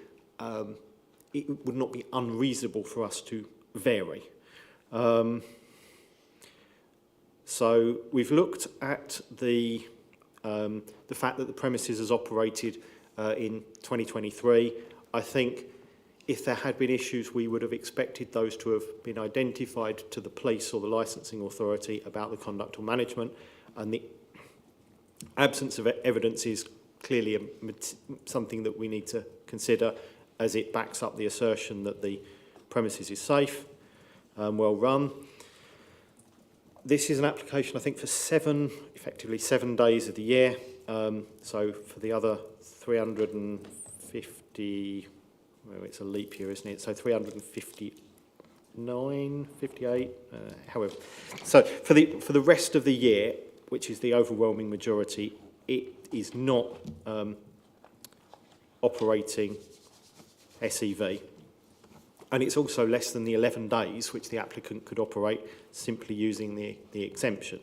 it would not be unreasonable for us to vary. So we've looked at the fact that the premises has operated in 2023. I think if there had been issues, we would have expected those to have been identified to the police or the licensing authority about the conduct or management, and the absence of evidence is clearly something that we need to consider, as it backs up the assertion that the premises is safe, well run. This is an application, I think, for effectively 7 days of the year. So for the other 350, well, it's a leap year, isn't it? So 359, 58, however. So for the rest of the year, which is the overwhelming majority, it is not operating SEV. And it's also less than the 11 days which the applicant could operate simply using the exemption.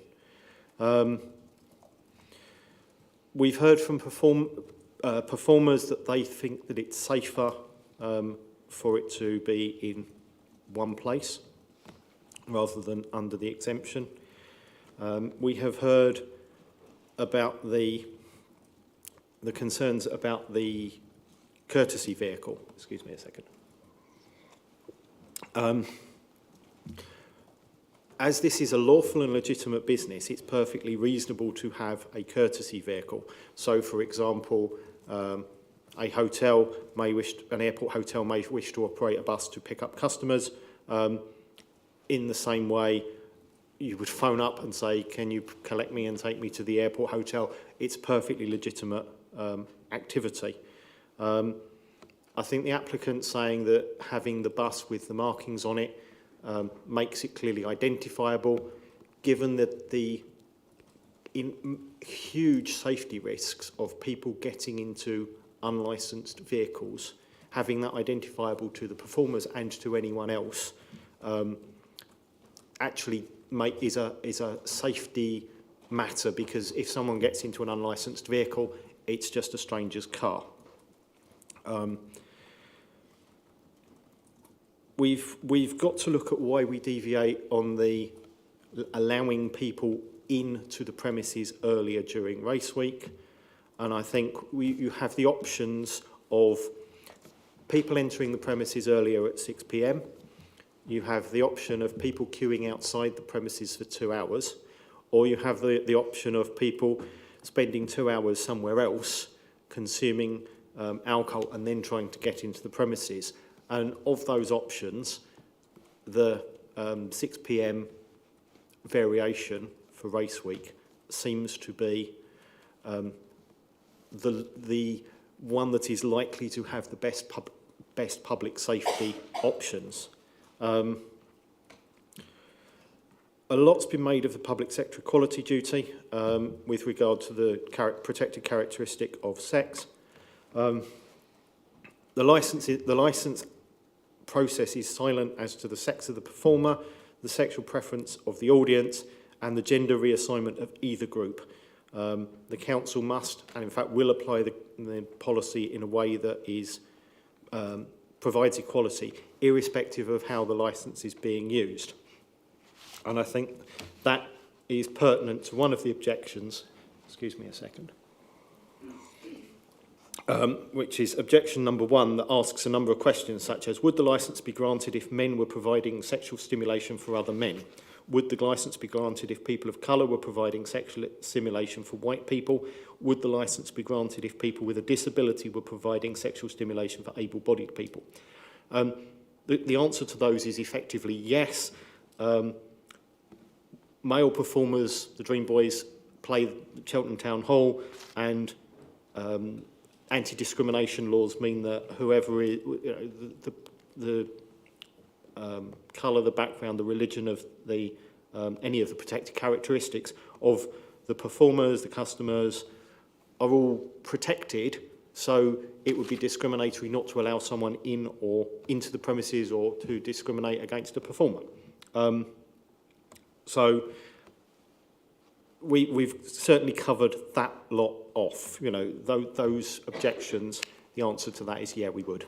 We've heard from performers that they think that it's safer for it to be in one place rather than under the exemption. We have heard about the concerns about the courtesy vehicle. Excuse me a second. As this is a lawful and legitimate business, it's perfectly reasonable to have a courtesy vehicle. So, for example, an airport hotel may wish to operate a bus to pick up customers. In the same way, you would phone up and say, can you collect me and take me to the airport hotel? It's perfectly legitimate activity. I think the applicant saying that having the bus with the markings on it makes it clearly identifiable, given that the huge safety risks of people getting into unlicensed vehicles, having that identifiable to the performers and to anyone else actually is a safety matter, because if someone gets into an unlicensed vehicle, it's just a stranger's car. We've got to look at why we deviate on the allowing people into the premises earlier during race week, and I think you have the options of people entering the premises earlier at 6 p.m. You have the option of people queuing outside the premises for 2 hours, or you have the option of people spending 2 hours somewhere else consuming alcohol and then trying to get into the premises. And of those options, the 6 p.m. variation for race week seems to be the one that is likely to have the best public safety options. A lot's been made of the public sector equality duty with regard to the protected characteristic of sex. The licence process is silent as to the sex of the performer, the sexual preference of the audience, and the gender reassignment of either group. The council must, and in fact will, apply the policy in a way that is provides equality, irrespective of how the licence is being used. And I think that is pertinent to one of the objections, excuse me a second, which is objection number 1, that asks a number of questions such as, would the licence be granted if men were providing sexual stimulation for other men? Would the licence be granted if people of colour were providing sexual stimulation for white people? Would the licence be granted if people with a disability were providing sexual stimulation for able-bodied people? The answer to those is effectively yes. Male performers, the Dream Boys, play Cheltenham Town Hall, and anti-discrimination laws mean that whoever is, the colour, the background, the religion of the any of the protected characteristics of the performers, the customers, are all protected. So it would be discriminatory not to allow someone in or into the premises or to discriminate against a performer. So we've certainly covered that lot off. You know, those objections, the answer to that is yeah, we would.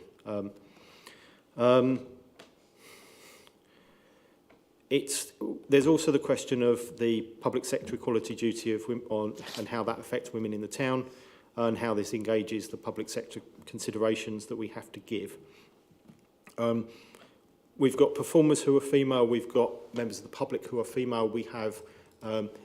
There's also the question of the public sector equality duty of and how that affects women in the town, and how this engages the public sector considerations that we have to give. We've got performers who are female, we've got members of the public who are female, we have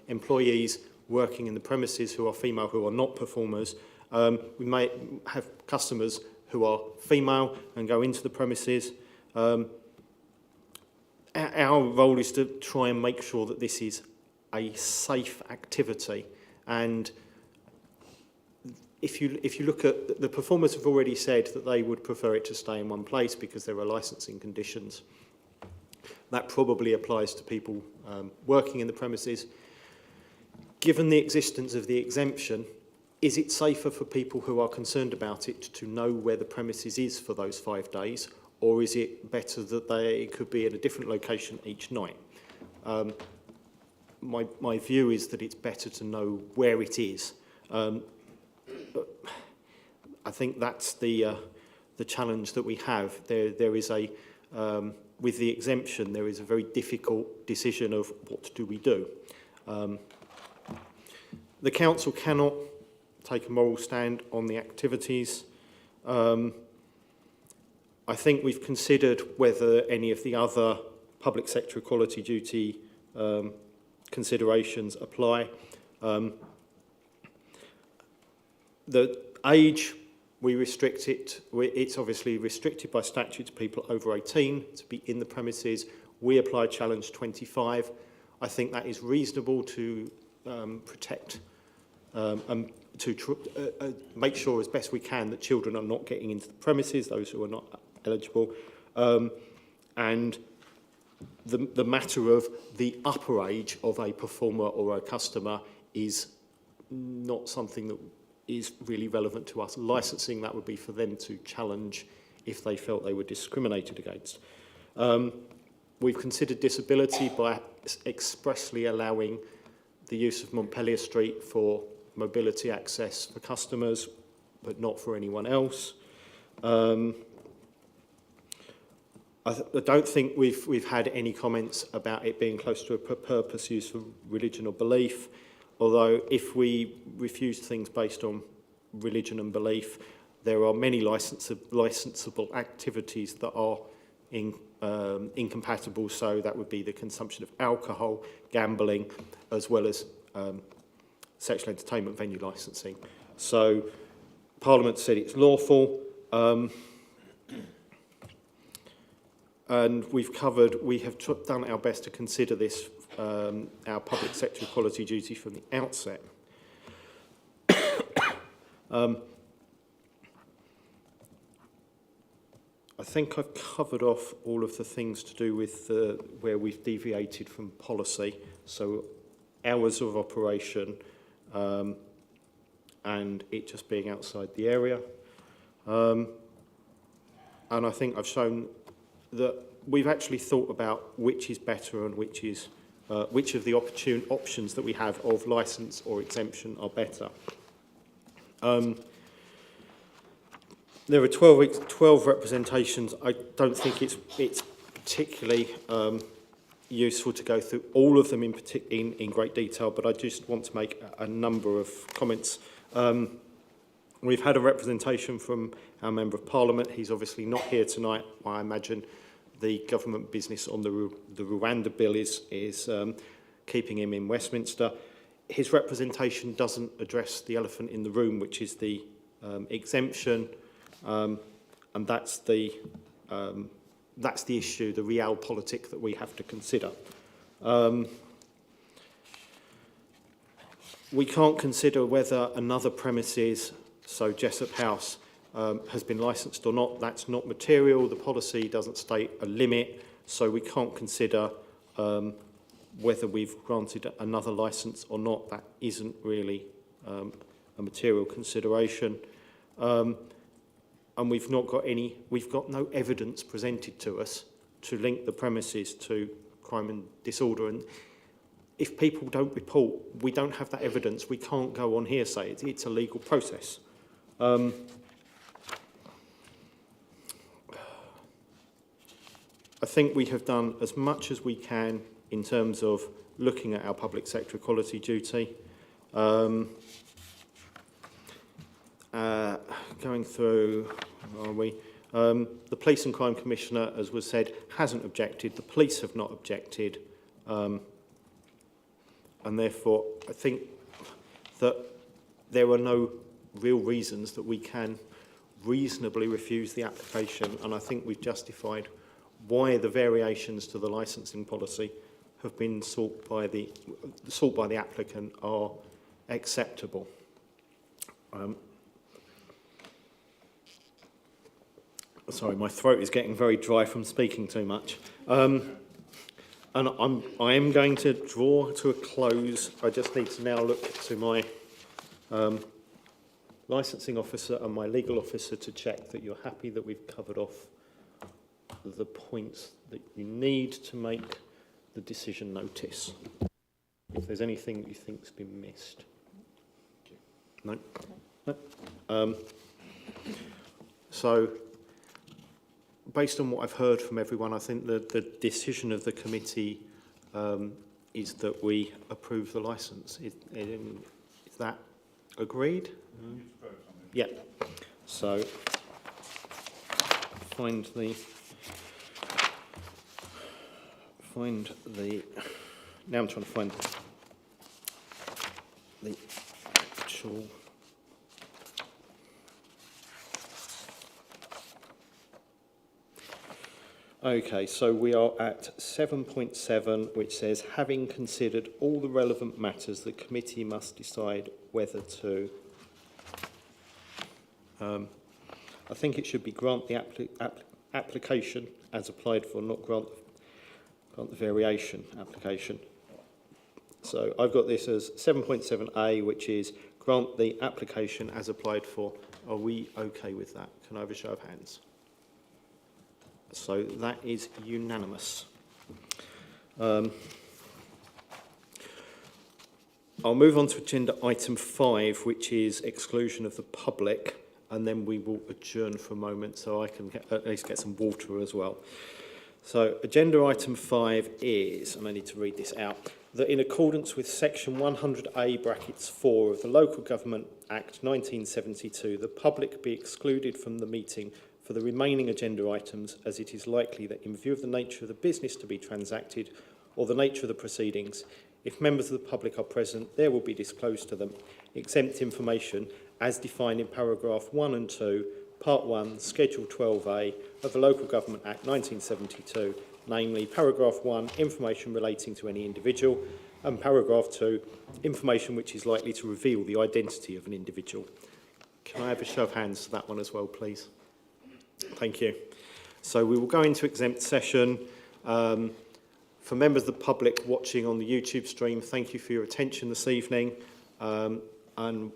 employees working in the premises who are female, who are not performers. We may have customers who are female and go into the premises. Our role is to try and make sure that this is a safe activity. And if you look at the performers have already said that they would prefer it to stay in one place because there are licensing conditions. That probably applies to people working in the premises. Given the existence of the exemption, is it safer for people who are concerned about it to know where the premises is for those 5 days? Or is it better that it could be at a different location each night? My view is that it's better to know where it is. I think that's the challenge that we have. There is a with the exemption, there is a very difficult decision of what do we do. The council cannot take a moral stand on the activities. I think we've considered whether any of the other public sector equality duty considerations apply. The age, we restrict it. It's obviously restricted by statute to people over 18 to be in the premises. We apply challenge 25. I think that is reasonable to protect and to make sure as best we can that children are not getting into the premises, those who are not eligible. And the matter of the upper age of a performer or a customer is not something that is really relevant to us. Licensing, that would be for them to challenge if they felt they were discriminated against. We've considered disability by expressly allowing the use of Montpellier Street for mobility access for customers, but not for anyone else. I don't think we've had any comments about it being close to a purpose used for religion or belief, although if we refuse things based on religion and belief, there are many licensable activities that are incompatible, so that would be the consumption of alcohol, gambling, as well as sexual entertainment venue licensing. So Parliament said it's lawful. And we have done our best to consider this, our public sector equality duty from the outset. I think I've covered off all of the things to do with where we've deviated from policy. So hours of operation and it just being outside the area. And I think I've shown that we've actually thought about which is better and which of the options that we have of licence or exemption are better. There are 12 representations. I don't think it's particularly useful to go through all of them in great detail, but I just want to make a number of comments. We've had a representation from our Member of Parliament. He's obviously not here tonight. I imagine the government business on the Rwanda bill is keeping him in Westminster. His representation doesn't address the elephant in the room, which is the exemption, and that's the issue, the realpolitik that we have to consider. We can't consider whether another premises, so Jessup House, has been licensed or not. That's not material. The policy doesn't state a limit, so we can't consider whether we've granted another license or not. That isn't really a material consideration. And we've not got no evidence presented to us to link the premises to crime and disorder. And if people don't report, we don't have that evidence. We can't go on hearsay. It's a legal process. I think we have done as much as we can in terms of looking at our public sector equality duty. Going through, where are we? The Police and Crime Commissioner, as was said, hasn't objected. The police have not objected. And therefore, I think that there are no real reasons that we can reasonably refuse the application. And I think we've justified why the variations to the licensing policy have been sought by the applicant are acceptable. Sorry, my throat is getting very dry from speaking too much. And I am going to draw to a close. I just need to now look to my licensing officer and my legal officer to check that you're happy that we've covered off the points that you need to make the decision notice. If there's anything you think's been missed. No? No? So, based on what I've heard from everyone, I think that the decision of the committee is that we approve the licence. Is that agreed? Yeah. So, now I'm trying to find the actual. Okay, so we are at 7.7, which says, having considered all the relevant matters, the committee must decide whether to. I think it should be grant the application as applied for, not grant the variation application. So I've got this as 7.7a, which is grant the application as applied for. Are we okay with that? Can I have a show of hands? So that is unanimous. I'll move on to agenda item 5, which is exclusion of the public, and then we will adjourn for a moment so I can at least get some water as well. So agenda item 5 is, and I need to read this out, that in accordance with section 100A brackets 4 of the Local Government Act 1972, the public be excluded from the meeting for the remaining agenda items, as it is likely that in view of the nature of the business to be transacted or the nature of the proceedings, if members of the public are present, there will be disclosed to them exempt information as defined in paragraph 1 and 2, part 1, schedule 12A of the Local Government Act 1972, namely paragraph 1, information relating to any individual, and paragraph 2, information which is likely to reveal the identity of an individual. Can I have a show of hands for that one as well, please? Thank you. So we will go into exempt session. For members of the public watching on the YouTube stream, thank you for your attention this evening. And